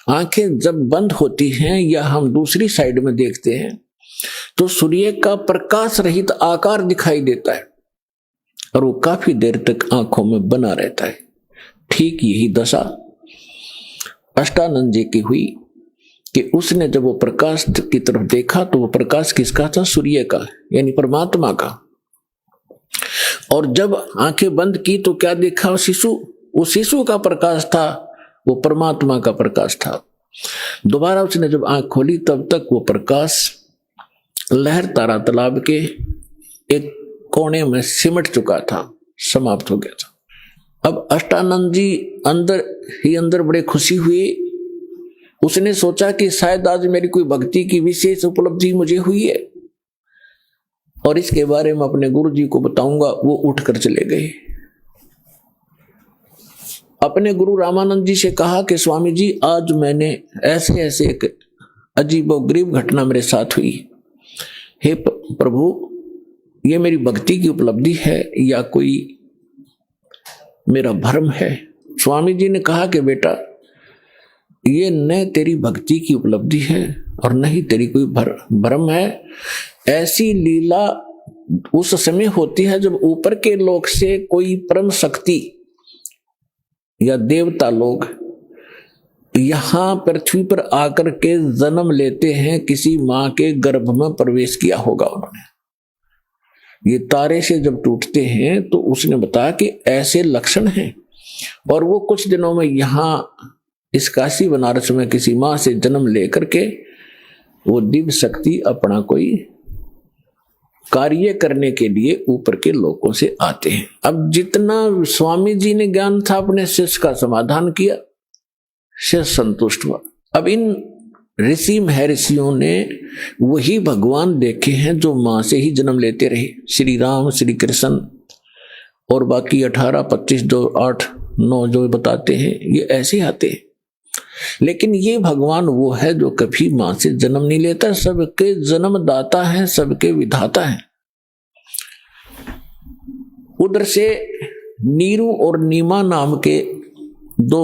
आंखें जब बंद होती हैं या हम दूसरी साइड में देखते हैं तो सूर्य का प्रकाश रहित आकार दिखाई देता है और वो काफी देर तक आंखों में बना रहता है। ठीक यही दशा अष्टानंद जी की हुई कि उसने जब वो प्रकाश की तरफ देखा तो वो प्रकाश किसका था? सूर्य का, यानी परमात्मा का। और जब आंखें बंद की तो क्या देखा? शिशु, वो शिशु का प्रकाश था, वो परमात्मा का प्रकाश था। दोबारा उसने जब आंख खोली तब तक वो प्रकाश लहर तारा तालाब के एक कोने में सिमट चुका था, समाप्त हो गया था। अब अष्टानंद जी अंदर ही अंदर बड़े खुशी हुए। उसने सोचा कि शायद आज मेरी कोई भक्ति की विशेष उपलब्धि मुझे हुई है और इसके बारे में अपने गुरु जी को बताऊंगा। वो उठकर चले गए। अपने गुरु रामानंद जी से कहा कि स्वामी जी, आज मैंने ऐसे ऐसे एक अजीबोगरीब घटना मेरे साथ हुई। हे प्रभु, ये मेरी भक्ति की उपलब्धि है या कोई मेरा भ्रम है? स्वामी जी ने कहा कि बेटा, ये न तेरी भक्ति की उपलब्धि है और न ही तेरी कोई भ्रम है। ऐसी लीला उस समय होती है जब ऊपर के लोक से कोई परम शक्ति या देवता लोग यहां पृथ्वी पर आकर के जन्म लेते हैं। किसी मां के गर्भ में प्रवेश किया होगा उन्होंने। ये तारे से जब टूटते हैं तो उसने बताया कि ऐसे लक्षण हैं। और वो कुछ दिनों में यहां इस काशी बनारस में किसी मां से जन्म लेकर के वो दिव्य शक्ति अपना कोई कार्य करने के लिए ऊपर के लोगों से आते हैं। अब जितना स्वामी जी ने ज्ञान था अपने शिष्य का समाधान किया, शिष्य संतुष्ट हुआ। अब इन ऋषि महर्षियों ने वही भगवान देखे हैं जो मां से ही जन्म लेते रहे। श्री राम, श्री कृष्ण और बाकी 18, 25 जो 8, 9 जो बताते हैं, ये ऐसे आते हैं। लेकिन ये भगवान वो है जो कभी मां से जन्म नहीं लेता, सबके जन्मदाता है, सबके विधाता है। उधर से नीरू और नीमा नाम के 2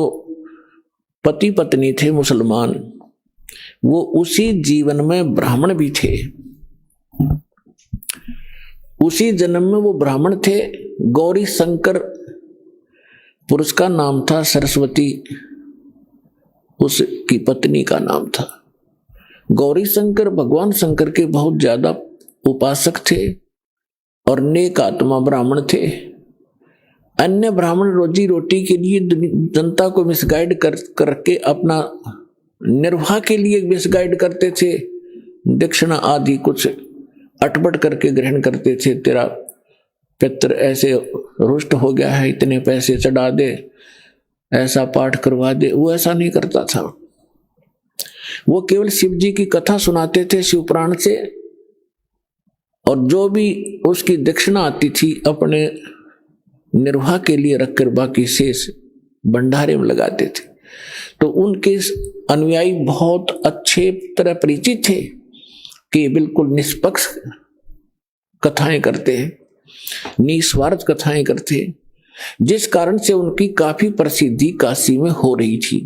पति पत्नी थे मुसलमान। वो उसी जीवन में ब्राह्मण भी थे। उसी जन्म में वो ब्राह्मण थे। गौरी शंकर पुरुष का नाम था, सरस्वती उसकी पत्नी का नाम था। गौरी शंकर भगवान शंकर के बहुत ज्यादा उपासक थे और नेक आत्मा ब्राह्मण थे। अन्य ब्राह्मण रोजी रोटी के लिए जनता को मिसगाइड करके अपना निर्वाह के लिए मिसगाइड करते थे। दक्षिणा आदि कुछ अटपट करके ग्रहण करते थे। तेरा पितर ऐसे रुष्ट हो गया है, इतने पैसे चढ़ा दे, ऐसा पाठ करवा दे। वो ऐसा नहीं करता था। वो केवल शिव जी की कथा सुनाते थे शिव पुराण से, और जो भी उसकी दक्षिणा आती थी अपने निर्वाह के लिए रखकर बाकी शेष भंडारे में लगाते थे। तो उनके अनुयायी बहुत अच्छे तरह परिचित थे कि बिल्कुल निष्पक्ष कथाएं करते हैं, निस्वार्थ कथाएं करते हैं, जिस कारण से उनकी काफी प्रसिद्धि काशी में हो रही थी।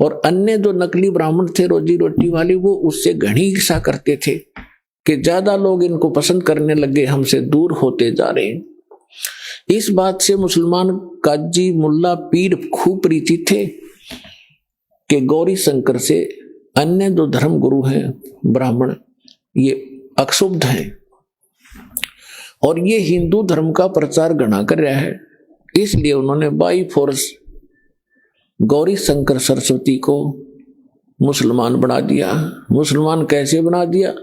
और अन्य जो नकली ब्राह्मण थे रोजी रोटी वाले, वो उससे घनी ईर्ष्या करते थे कि ज्यादा लोग इनको पसंद करने लगे, हमसे दूर होते जा रहे हैं। इस बात से मुसलमान काजी मुल्ला पीर खूब परिचित थे कि गौरी शंकर से अन्य जो धर्म गुरु हैं ब्राह्मण, ये अक्षुब्ध हैं और ये हिंदू धर्म का प्रचार घना कर रहा है। इसलिए उन्होंने बाई फोर्स गौरी शंकर सरस्वती को मुसलमान बना दिया। मुसलमान कैसे बना दिया?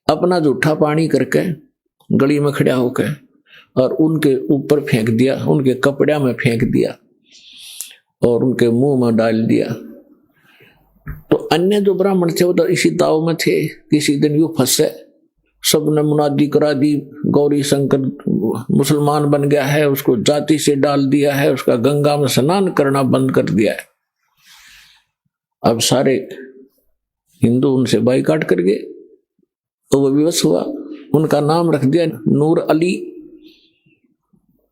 अपना जूठा पानी करके गली में खड़ा होकर और उनके ऊपर फेंक दिया, उनके कपड़े में फेंक दिया और उनके मुंह में डाल दिया। तो अन्य जो ब्राह्मण थे वो तो इसी दाव में थे। किसी दिन यूं फंसे, सबने मुनादी करा दी, गौरी शंकर मुसलमान बन गया है, उसको जाति से डाल दिया है, उसका गंगा में स्नान करना बंद कर दिया है। अब सारे हिंदू उनसे बाइकाट कर गए, तो वो विवश हुआ। उनका नाम रख दिया नूर अली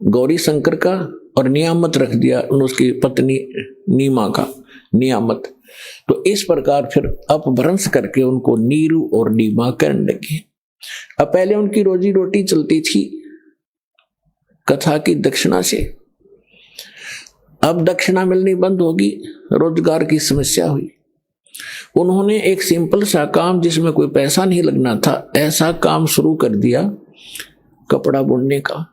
गौरी शंकर का, और नियामत रख दिया उसकी पत्नी नीमा का, नियामत। तो इस प्रकार फिर अपभ्रंश करके उनको नीरू और नीमा कहने लगे। अब पहले उनकी रोजी रोटी चलती थी कथा की दक्षिणा से, अब दक्षिणा मिलनी बंद होगी, रोजगार की समस्या हुई। उन्होंने एक सिंपल सा काम जिसमें कोई पैसा नहीं लगना था, ऐसा काम शुरू कर दिया कपड़ा बुनने का,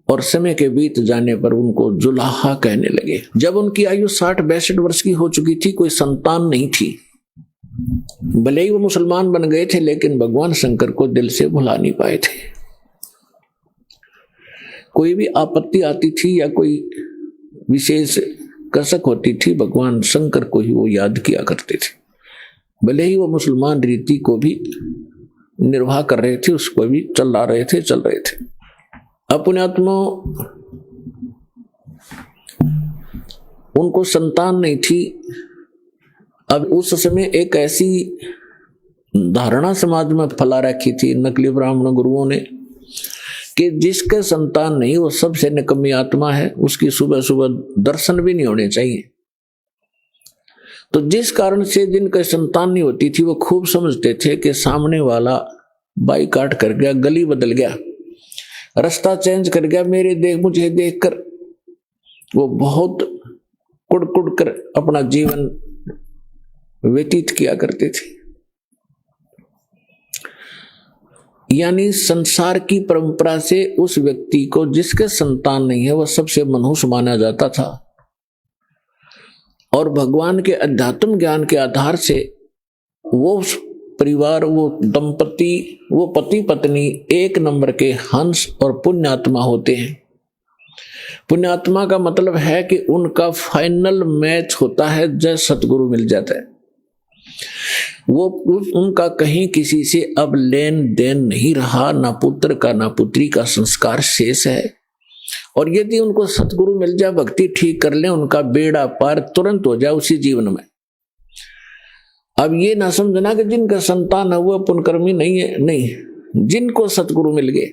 और समय के बीत जाने पर उनको जुलाहा कहने लगे। जब उनकी आयु 60-62 वर्ष की हो चुकी थी, कोई संतान नहीं थी। भले ही वो मुसलमान बन गए थे, लेकिन भगवान शंकर को दिल से भुला नहीं पाए थे। कोई भी आपत्ति आती थी या कोई विशेष कसक होती थी, भगवान शंकर को ही वो याद किया करते थे। भले ही वो मुसलमान रीति को भी निर्वाह कर रहे थे, उसको भी चल रहे थे। अपने आत्मा उनको संतान नहीं थी। अब उस समय एक ऐसी धारणा समाज में फैला रखी थी नकली ब्राह्मण गुरुओं ने कि जिसके संतान नहीं वो सबसे निकम्मी आत्मा है, उसकी सुबह सुबह दर्शन भी नहीं होने चाहिए। तो जिस कारण से जिनके संतान नहीं होती थी, वो खूब समझते थे कि सामने वाला बाइकाट कर गया, गली बदल गया, रास्ता चेंज कर गया, मुझे देखकर वो बहुत कुड़ कर अपना जीवन व्यतीत किया करते थे। यानी संसार की परंपरा से उस व्यक्ति को जिसके संतान नहीं है वह सबसे मनहूस माना जाता था, और भगवान के अध्यात्म ज्ञान के आधार से वो परिवार, वो दंपति, वो पति पत्नी एक नंबर के हंस और पुण्यात्मा होते हैं। पुण्यात्मा का मतलब है कि उनका फाइनल मैच होता है जब सतगुरु मिल जाता है। वो उनका कहीं किसी से अब लेन देन नहीं रहा, ना पुत्र का ना पुत्री का संस्कार शेष है। और यदि उनको सतगुरु मिल जाए, भक्ति ठीक कर ले, उनका बेड़ा पार तुरंत हो जाए उसी जीवन में। अब ये ना समझना कि जिनका संतान है वो पुण्यकर्मी नहीं है, नहीं। जिनको सतगुरु मिल गए,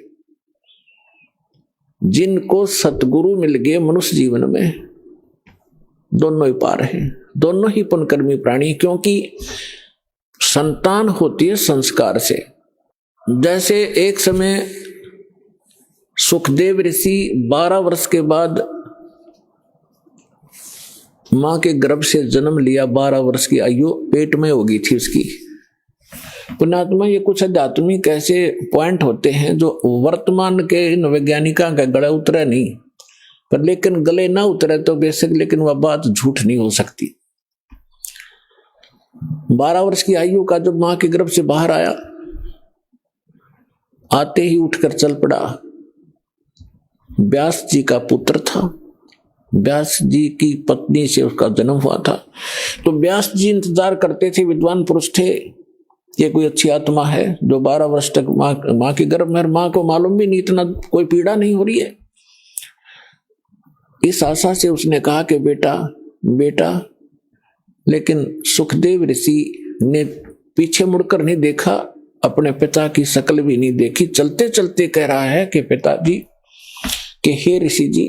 जिनको सतगुरु मिल गए मनुष्य जीवन में, दोनों ही पार हैं, दोनों ही पुण्यकर्मी प्राणी। क्योंकि संतान होती है संस्कार से। जैसे एक समय सुखदेव ऋषि 12 वर्ष के बाद मां के गर्भ से जन्म लिया, 12 वर्ष की आयु पेट में हो गई थी उसकी। पुण्यात्मा, ये कुछ आध्यात्मिक ऐसे पॉइंट होते हैं जो वर्तमान के इन वैज्ञानिकों का गला उतरा नहीं, पर लेकिन गले ना उतरे तो बेशक, लेकिन वह बात झूठ नहीं हो सकती। 12 वर्ष की आयु का जब मां के गर्भ से बाहर आया, आते ही उठकर चल पड़ा। व्यास जी का पुत्र था, व्यास जी की पत्नी से उसका जन्म हुआ था। तो व्यास जी इंतजार करते थे, विद्वान पुरुष थे, ये कोई अच्छी आत्मा है जो 12 वर्ष तक मां के गर्भ में, मां को मालूम भी नहीं, इतना कोई पीड़ा नहीं हो रही है। इस आशा से उसने कहा कि बेटा, लेकिन सुखदेव ऋषि ने पीछे मुड़कर नहीं देखा, अपने पिता की शक्ल भी नहीं देखी। चलते चलते कह रहा है कि पिताजी, कि हे ऋषि जी,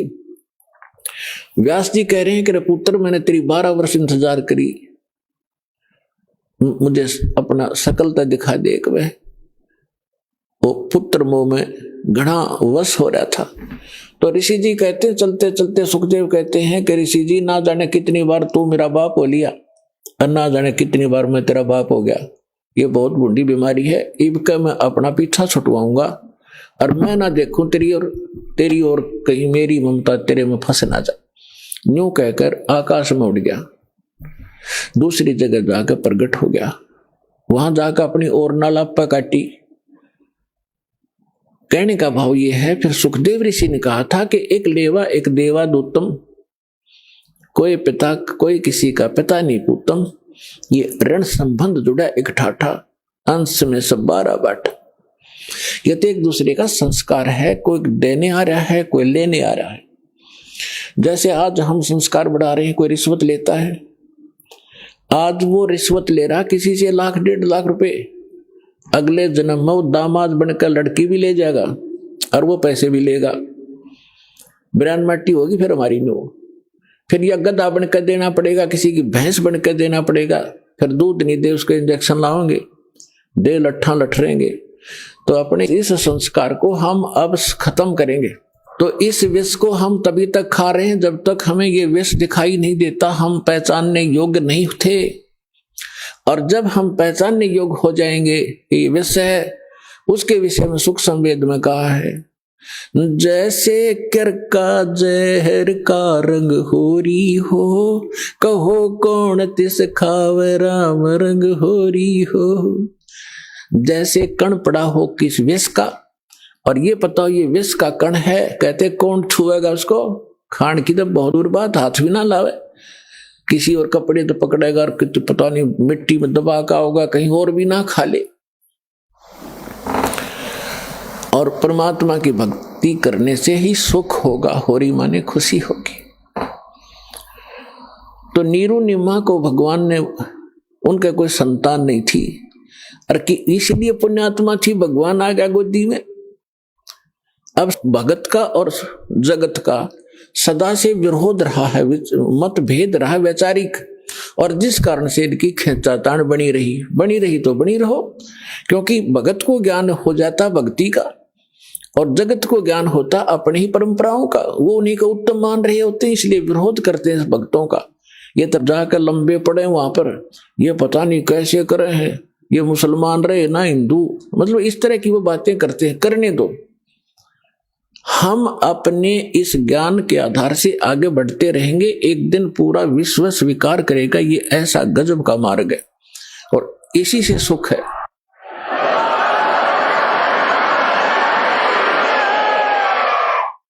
व्यास जी कह रहे हैं कि पुत्र मैंने तेरी 12 वर्ष इंतजार करी, मुझे अपना सकलता दिखा दे। एक वह वो पुत्र मोह में घड़ा वश हो रहा था। तो ऋषि जी कहते चलते चलते सुखदेव कहते हैं कि ऋषि जी ना जाने कितनी बार तू मेरा बाप हो लिया और ना जाने कितनी बार मैं तेरा बाप हो गया। ये बहुत बूढ़ी बीमारी है, इबका मैं अपना पीछा छुटवाऊंगा और मैं ना देखूं तेरी और कहीं मेरी ममता तेरे में फंस ना जाए। यूं कहकर आकाश में उड़ गया, दूसरी जगह जाकर प्रकट हो गया। वहां जाकर अपनी और नालापा काटी। कहने का भाव ये है, फिर सुखदेव ऋषि ने कहा था कि एक लेवा एक देवादूतम, कोई पिता कोई किसी का पिता नहीं पूतम। ये ऋण संबंध जुड़ा एक ठाठा, अंश में सब 12 बाट। ये तो एक दूसरे का संस्कार है, कोई देने आ रहा है कोई लेने आ रहा है। जैसे आज हम संस्कार बढ़ा रहे हैं, कोई रिश्वत लेता है, आज वो रिश्वत ले रहा किसी से 1 लाख 1.5 लाख रुपए, अगले जन्म में वो दामाद बनकर लड़की भी ले जाएगा और वो पैसे भी लेगा। ब्रांड मट्टी होगी फिर हमारी नो, फिर यह गधा बनकर देना पड़ेगा, किसी की भैंस बनकर देना पड़ेगा, फिर दूध नहीं दे उसके इंजेक्शन लाओगे, दे लट्ठा लठरेंगे। तो अपने इस संस्कार को हम अब खत्म करेंगे। तो इस विष को हम तभी तक खा रहे हैं जब तक हमें ये विष दिखाई नहीं देता, हम पहचानने योग्य नहीं थे। और जब हम पहचानने योग्य हो जाएंगे कि ये विष है, उसके विषय में सुख संवेद में कहा है, जैसे कर का जहर का रंग होरी हो, कहो कौन तिस खावे राम रंग होरी हो। जैसे कण पड़ा हो किस विष का, और ये पता हो ये विष का कण है, कहते कौन छुएगा उसको, खान की तो बहुत दूर बात, हाथ भी ना लावे, किसी और कपड़े तो पकड़ेगा और तो पता नहीं मिट्टी में दबा का होगा, कहीं और भी ना खा ले। और परमात्मा की भक्ति करने से ही सुख होगा, होरी माने खुशी होगी। तो नीरू निम्हा को भगवान ने, उनके कोई संतान नहीं थी, और कि इसलिए पुण्यात्मा थी, भगवान आ गया गोदी में। अब भगत का और जगत का सदा से विरोध रहा है, मतभेद रहा वैचारिक, और जिस कारण से इनकी खींचातान बनी रही तो बनी रहो, क्योंकि भगत को ज्ञान हो जाता भक्ति का और जगत को ज्ञान होता अपनी ही परंपराओं का, वो उन्हीं को उत्तम मान रहे होते हैं, इसलिए विरोध करते हैं भक्तों का। ये तब जाकर लंबे पड़े वहां पर, ये पता नहीं कैसे करे हैं, ये मुसलमान रहे ना हिंदू, मतलब इस तरह की वो बातें करते हैं। करने दो, हम अपने इस ज्ञान के आधार से आगे बढ़ते रहेंगे, एक दिन पूरा विश्व स्वीकार करेगा ये ऐसा गजब का मार्ग है और इसी से सुख है।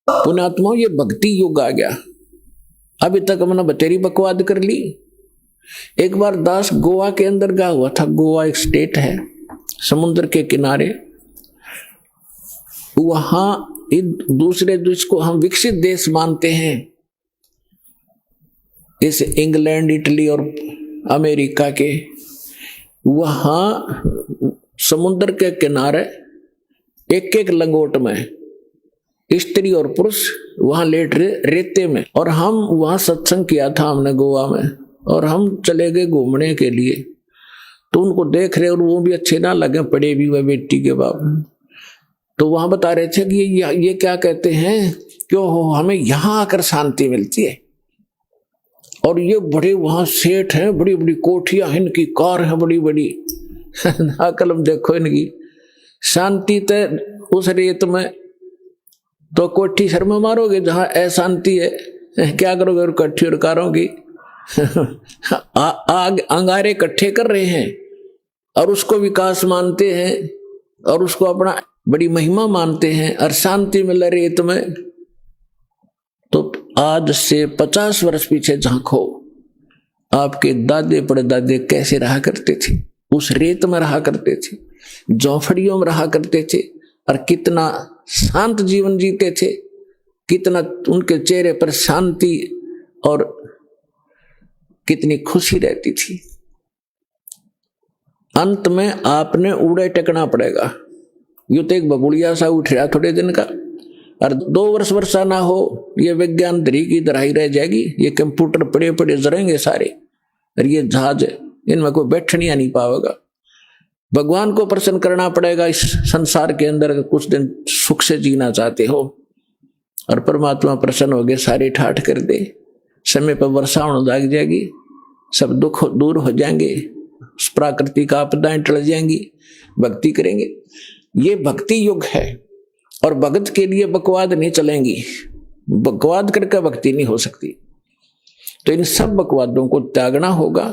पुण्यात्माओं, ये भक्ति युग आ गया। अभी तक हमने बतेरी बकवाद कर ली। एक बार दास गोवा के अंदर गया हुआ था। गोवा एक स्टेट है समुद्र के किनारे, वहां दूसरे देश को हम विकसित देश मानते हैं, इस इंग्लैंड इटली और अमेरिका के, वहां समुद्र के किनारे एक एक लंगोट में स्त्री और पुरुष वहां लेट रहे रेते में। और हम वहां सत्संग किया था हमने गोवा में, और हम चले गए घूमने के लिए। तो उनको देख रहे और वो भी अच्छे ना लगे, पड़े भी वह बेटी के बाप। तो वहां बता रहे थे कि ये क्या कहते हैं, क्यों हो हमें यहां आकर शांति मिलती है, और ये बड़े वहां सेठ हैं, बड़ी बड़ी कोठियां हैं, इनकी कार है बड़ी बड़ी, कलम देखो इनकी शांति। तो उस रेत में तो कोठी सर में मारोगे जहां अशांति है, क्या करोगे और कट्ठी और कारों की आग अंगारे इकट्ठे कर रहे हैं और उसको विकास मानते हैं और उसको अपना बड़ी महिमा मानते हैं, और शांति मिल रेत में। तो आज से 50 वर्ष पीछे झांको, आपके दादे परदादे कैसे रहा करते थे, उस रेत में रहा करते थे, झोंपड़ियों में रहा करते थे, और कितना शांत जीवन जीते थे, कितना उनके चेहरे पर शांति और कितनी खुशी रहती थी। अंत में आपने उड़े टेकना पड़ेगा। यूं तो एक बबुड़िया सा उठ रहा थोड़े दिन का, और 2 वर्ष वर्षा ना हो, ये विज्ञान धरी की दराई रह जाएगी। ये कंप्यूटर पड़े पड़े जरेंगे सारे, और ये जहाज इनमें कोई बैठनिया नहीं पाएगा। भगवान को प्रसन्न करना पड़ेगा इस संसार के अंदर, कुछ दिन सुख से जीना चाहते हो। और परमात्मा प्रसन्न हो गए, सारे ठाठ कर दे, समय पर वर्षा होने लग जाएगी, सब दुख दूर हो जाएंगे, प्राकृतिक आपदाएं टल जाएंगी, भक्ति करेंगे। ये भक्ति युग है, और भगत के लिए बकवाद नहीं चलेंगी। बकवाद करके भक्ति नहीं हो सकती। तो इन सब बकवादों को त्यागना होगा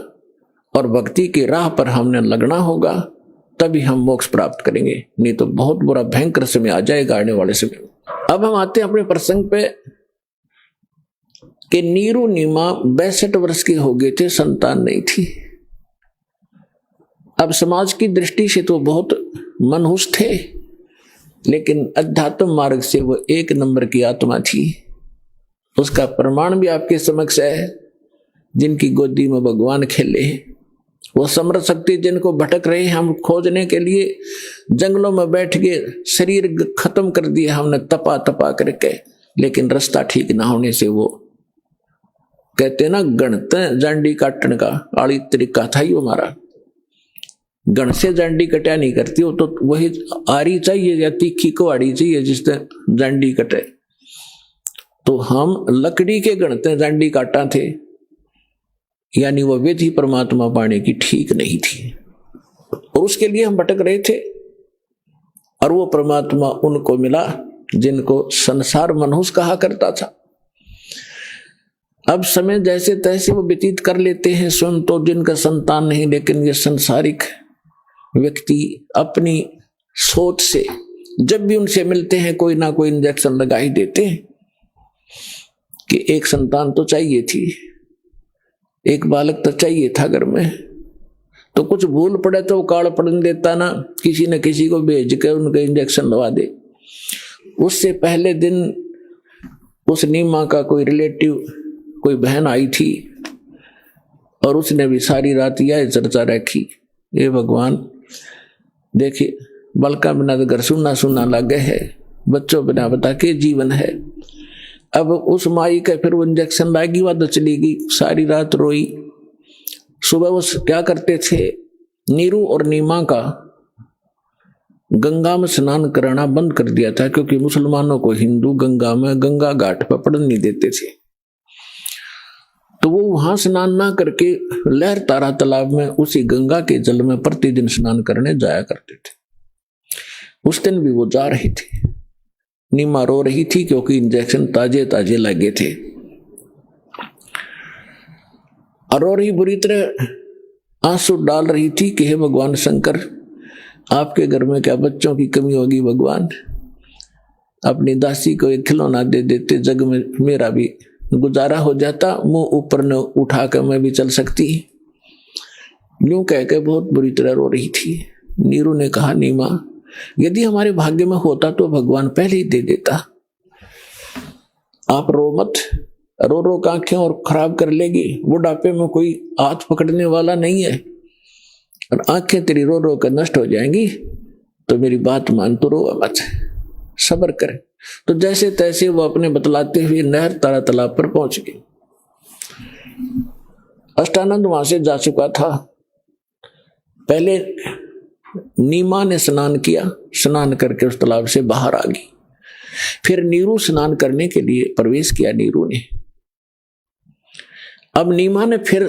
और भक्ति की राह पर हमने लगना होगा, तभी हम मोक्ष प्राप्त करेंगे। नहीं तो बहुत बुरा भयंकर समय आ जाएगा आने वाले समय। अब हम आते हैं अपने प्रसंग पे कि नीरू नीमा 62 वर्ष के हो गए थे, संतान नहीं थी। अब समाज की दृष्टि से तो बहुत मनहूस थे, लेकिन अध्यात्म मार्ग से वो 1 नंबर की आत्मा थी। उसका प्रमाण भी आपके समक्ष है। जिनकी गोदी में भगवान खेले, वो समर्थ शक्ति जिनको भटक रहे हैं हम खोजने के लिए जंगलों में बैठ के शरीर खत्म कर दिया हमने तपा तपा करके, लेकिन रास्ता ठीक ना होने से वो कहते ना गणते जांडी काटने का आड़ी तरीका था ही हमारा। गण से जांडी कटा नहीं करती, वो तो वही आरी चाहिए या तीखी को आड़ी चाहिए जिससे जांडी कटे। तो हम लकड़ी के गणते जांडी काटा थे, यानी वो विधि परमात्मा पाने की ठीक नहीं थी, और उसके लिए हम भटक रहे थे। और वो परमात्मा उनको मिला जिनको संसार मनहूस कहा करता था। अब समय जैसे तैसे वो व्यतीत कर लेते हैं स्वयं, तो जिनका संतान नहीं, लेकिन ये संसारिक व्यक्ति अपनी सोच से जब भी उनसे मिलते हैं कोई ना कोई इंजेक्शन लगा ही देते हैं कि एक संतान तो चाहिए थी, एक बालक तो चाहिए था घर में। तो कुछ भूल पड़े तो वो कार्ड पढ़ने देता ना, किसी न किसी को भेज के उनके इंजेक्शन लगा दे। उससे पहले दिन उस नीमा का कोई रिलेटिव, कोई बहन आई थी, और उसने भी सारी रात यह चर्चा रखी, ये भगवान देखिए बलका बिना तो घर सुनना सुनना लगे है, बच्चों बिना बता के जीवन है। अब उस माई का फिर वो इंजेक्शन लाएगी, वह चली गई, सारी रात रोई। सुबह वो क्या करते थे, नीरू और नीमा का गंगा में स्नान कराना बंद कर दिया था, क्योंकि मुसलमानों को हिंदू गंगा घाट पर पड़ने नहीं देते थे। तो वो वहां स्नान ना करके लहर तारा तालाब में उसी गंगा के जल में प्रतिदिन स्नान करने जाया करते थे। उस दिन भी वो जा रही थी। नीमा रो रही थी क्योंकि इंजेक्शन ताजे ताजे लगे थे, और रो रही बुरी तरह आंसू डाल रही थी कि हे भगवान शंकर, आपके घर में क्या बच्चों की कमी होगी भगवान। अपनी दासी को एक खिलौना दे देते, जग में मेरा भी गुजारा हो जाता, मुंह ऊपर न उठा कर मैं भी चल सकती। यूं कह के बहुत बुरी तरह रो रही थी। नीरू ने कहा, नीमा यदि हमारे भाग्य में होता तो भगवान पहले ही दे देता। आप रो मत, रो रो के आंखें और खराब कर लेगी। बुढ़ापे में कोई हाथ पकड़ने वाला नहीं है, और आंखें तेरी रो रो कर नष्ट हो जाएंगी। तो मेरी बात मान, तो रो मत, सब्र कर। तो जैसे तैसे वो अपने बतलाते हुए नहर तारा तालाब पर पहुंच गए। अष्टानंद वहां से जा चुका था। पहले नीमा ने स्नान किया, स्नान करके उस तालाब से बाहर आ गई। फिर नीरू स्नान करने के लिए प्रवेश किया नीरू ने। अब नीमा ने फिर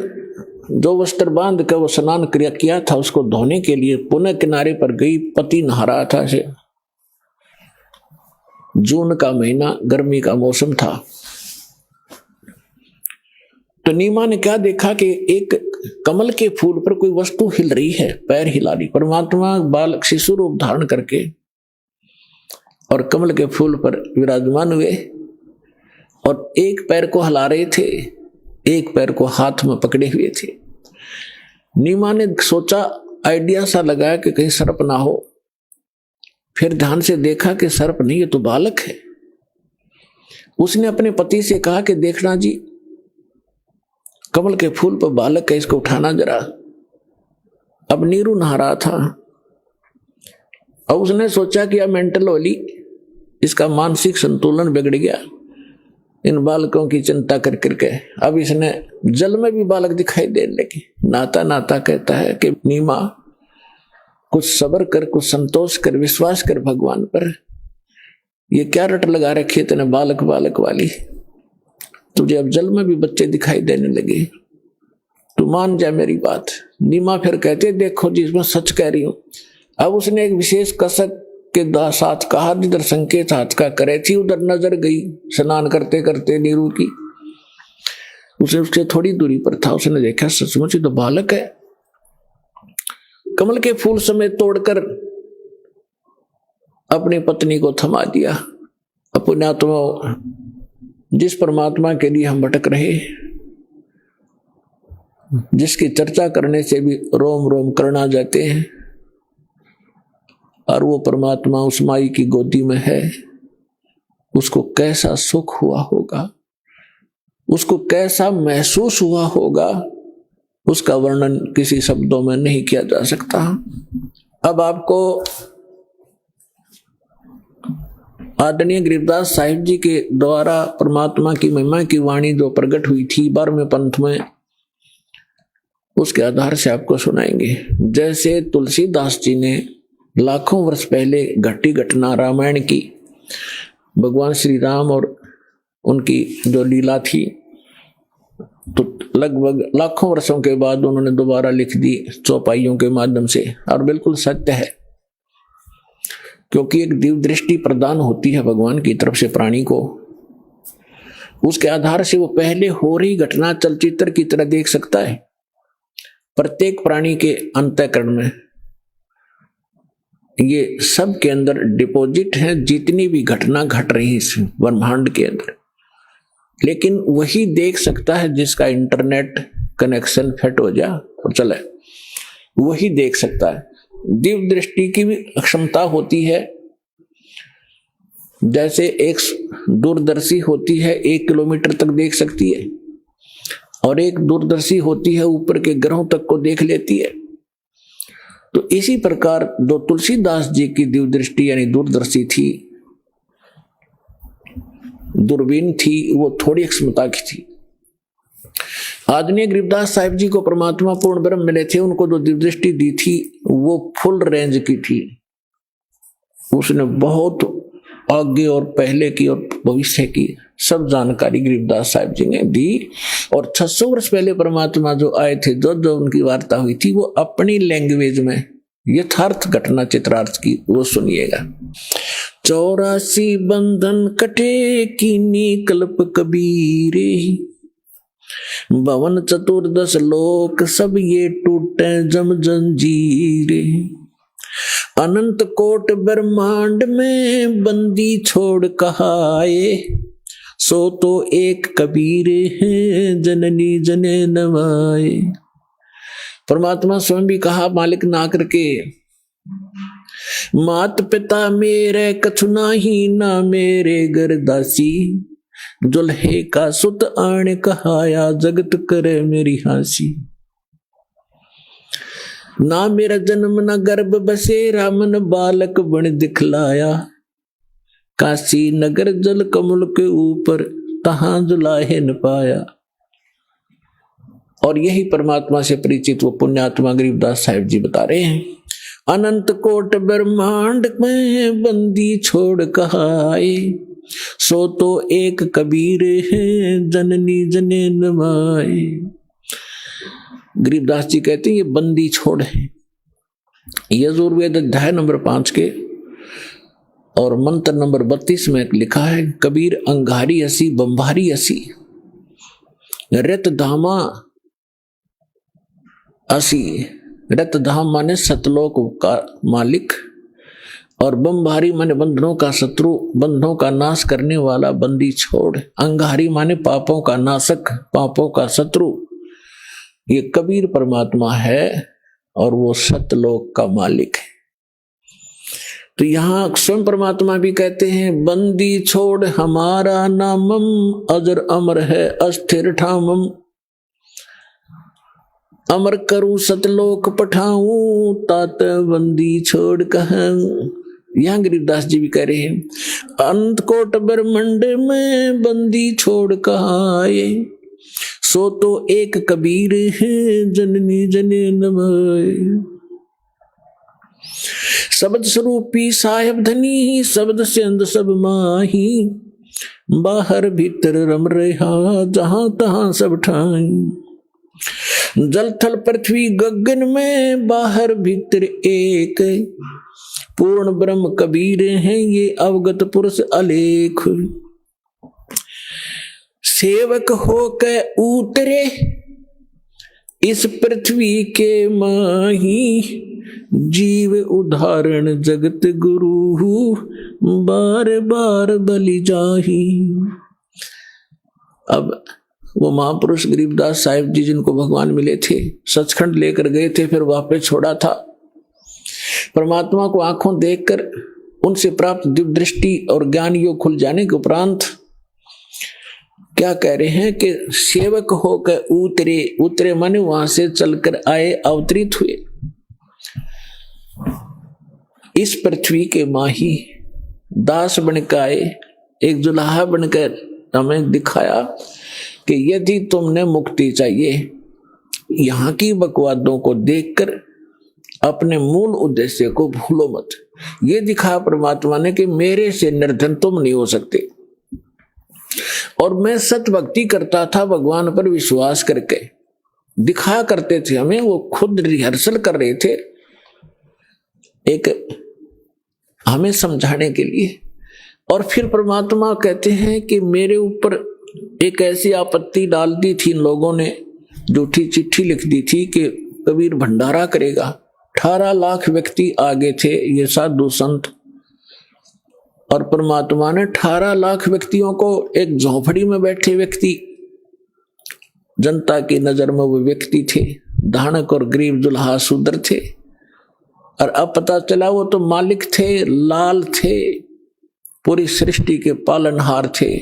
जो वस्त्र बांध कर वो स्नान क्रिया किया था उसको धोने के लिए पुनः किनारे पर गई। पति नहा रहा था। से जून का महीना, गर्मी का मौसम था। तो नीमा ने क्या देखा कि एक कमल के फूल पर कोई वस्तु हिल रही है, पैर हिला रही। परमात्मा बालक शिशु रूप धारण करके और कमल के फूल पर विराजमान हुए और एक पैर को हिला रहे थे, एक पैर को हाथ में पकड़े हुए थे। नीमा ने सोचा, आइडिया सा लगाया कि कहीं सर्प ना हो। फिर ध्यान से देखा कि सर्प नहीं, ये तो बालक है। उसने अपने पति से कहा कि देखना जी, कमल के फूल पर बालक है, इसको उठाना जरा। अब नीरू नहा रहा था और उसने सोचा कि अब मेंटल होली, इसका मानसिक संतुलन बिगड़ गया इन बालकों की चिंता कर करके। अब इसने जल में भी बालक दिखाई देने लगे। नाता नाता कहता है कि नीमा कुछ सब्र कर, कुछ संतोष कर, विश्वास कर भगवान पर। ये क्या रट लगा रखी है तेने बालक बालक वाली? तुझे अब जल में भी बच्चे दिखाई देने लगे, तू मान जा मेरी बात। नीमा फिर कहते देखो जी मैं सच कह रही हूं। अब उसने एक विशेष कसक के साथ कहा जिधर संकेत हाथ का करे थी उधर नजर गई स्नान करते करते नीरू की। उसे उससे थोड़ी दूरी पर था, उसने देखा सचमुच तो बालक है। कमल के फूल समेत तोड़कर अपनी पत्नी को थमा दिया। अपने आत्मा जिस परमात्मा के लिए हम भटक रहे, जिसकी चर्चा करने से भी रोम रोम करना जाते हैं, और वो परमात्मा उस माई की गोदी में है, उसको कैसा सुख हुआ होगा, उसको कैसा महसूस हुआ होगा, उसका वर्णन किसी शब्दों में नहीं किया जा सकता। अब आपको आदरणीय गरीबदास साहिब जी के द्वारा परमात्मा की महिमा की वाणी जो प्रकट हुई थी 12वें पंथ में, उसके आधार से आपको सुनाएंगे। जैसे तुलसीदास जी ने लाखों वर्ष पहले घटी घटना रामायण की, भगवान श्री राम और उनकी जो लीला थी, तो लगभग लाखों वर्षों के बाद उन्होंने दोबारा लिख दी चौपाइयों के माध्यम से, और बिल्कुल सत्य है, क्योंकि एक दिव्य दृष्टि प्रदान होती है भगवान की तरफ से प्राणी को। उसके आधार से वो पहले हो रही घटना चलचित्र की तरह देख सकता है। प्रत्येक प्राणी के अंतःकरण में ये सब के अंदर डिपॉजिट है जितनी भी घटना घट रही है इस ब्रह्मांड के अंदर, लेकिन वही देख सकता है जिसका इंटरनेट कनेक्शन फिट हो जाए और चले, वही देख सकता है। दिव्य दृष्टि की भी क्षमता होती है। जैसे एक दूरदर्शी होती है 1 किलोमीटर तक देख सकती है, और एक दूरदर्शी होती है ऊपर के ग्रहों तक को देख लेती है। तो इसी प्रकार जो तुलसीदास जी की दिव्य दृष्टि यानी दूरदर्शी थी, दूरबीन थी, वो थोड़ी क्षमता की थी। आदरणीय गरीबदास साहिब जी को परमात्मा पूर्ण ब्रह्म मिले थे, उनको जो दिव्य दृष्टि दी थी वो फुल रेंज की थी। उसने बहुत आगे और पहले की और भविष्य की सब जानकारी गरीबदास साहिब जी ने दी। और 600 वर्ष पहले परमात्मा जो आए थे, जो उनकी वार्ता हुई थी, वो अपनी लैंग्वेज में यथार्थ घटना चित्रार्थ की, वो सुनिएगा। 84 बंधन कटे कीनी कल्प कबीरे, भवन चतुर्दश लोक सब ये टूटे जम जंजीरे, अनंत कोट ब्रह्मांड में बंदी छोड़ कहाए, सो तो एक कबीर है जननी जने नवाए। परमात्मा स्वयं भी कहा मालिक ना करके, मात पिता मेरे कछु नाही, ना मेरे घर दासी, दुल्हे का सुत आण कहाया, जगत करे मेरी हासी। ना मेरा जन्म ना गर्भ बसेरा, मन बालक बन दिखलाया, काशी नगर जल कमल के ऊपर, तहां जुलाहे न पाया। और यही परमात्मा से परिचित वो पुण्यात्मा गरीबदास साहिब जी बता रहे हैं, अनंत कोट ब्रह्मांड में बंदी छोड़ कहाए, सो तो एक कबीर है जननी जने नवाए। गरीबदास जी कहते हैं ये बंदी छोड़ है। यजुर्वेद अध्याय नंबर 5 के और मंत्र नंबर 32 में लिखा है, कबीर अंगारी असी बंभारी असी, रत धामा असी। रत धाम माने सतलोक का मालिक, और बंभारी माने बंधनों का शत्रु, बंधनों का नाश करने वाला बंदी छोड़। अंगारी माने पापों का नाशक, पापों का शत्रु। ये कबीर परमात्मा है और वो सतलोक का मालिक है। तो यहां स्वयं परमात्मा भी कहते हैं, बंदी छोड़ हमारा नामम, अजर अमर है अस्थिर ठामम, अमर करूं सतलोक पठाऊं, तात बंदी छोड़ कहूं। यहां गरीबदास जी भी कह रहे हैं, अनंत कोट ब्रह्मंड में बंदी छोड़ कहाँ आए, सो तो एक कबीर है जननी जने नमाए। शब्द स्वरूपी साहेब धनी, शब्द से अंद सब माही, बाहर भीतर रम रहा जहां तहां सब ठाई। जल थल पृथ्वी गगन में बाहर भीतर एक, पूर्ण ब्रह्म कबीर हैं ये अवगत पुरुष अलेख। सेवक होके उतरे इस पृथ्वी के माही, जीव उदाहरण जगत गुरु बार बार बलि जाही। अब वो महापुरुष गरीबदास साहिब जी जिनको भगवान मिले थे, सचखंड लेकर गए थे, फिर वापस छोड़ा था। परमात्मा को आंखों देखकर उनसे प्राप्त दिव्य दृष्टि और ज्ञान योग खुल जाने के उपरांत क्या कह रहे हैं कि सेवक होकर उतरे, उतरे माने वहां से चलकर आए, अवतरित हुए इस पृथ्वी के माही, दास बनकर आए, एक जुलाहा बनकर हमें दिखाया कि यदि तुमने मुक्ति चाहिए, यहां की बकवादों को देखकर अपने मूल उद्देश्य को भूलो मत। ये दिखा परमात्मा ने कि मेरे से निर्धन तुम नहीं हो सकते। और मैं सत भक्ति करता था, भगवान पर विश्वास करके दिखा करते थे हमें, वो खुद रिहर्सल कर रहे थे एक हमें समझाने के लिए। और फिर परमात्मा कहते हैं कि मेरे ऊपर एक ऐसी आपत्ति डाल दी थी इन लोगों ने, झूठी चिट्ठी लिख दी थी कि कबीर भंडारा करेगा। 18 लाख व्यक्ति आगे थे, ये साधु संत, और परमात्मा ने 18 लाख व्यक्तियों को, एक झोपड़ी में बैठे व्यक्ति, जनता की नजर में वो व्यक्ति थे, धानक और गरीब दुल्हा शूद्र थे, और अब पता चला वो तो मालिक थे, लाल थे, पूरी सृष्टि के पालनहार थे।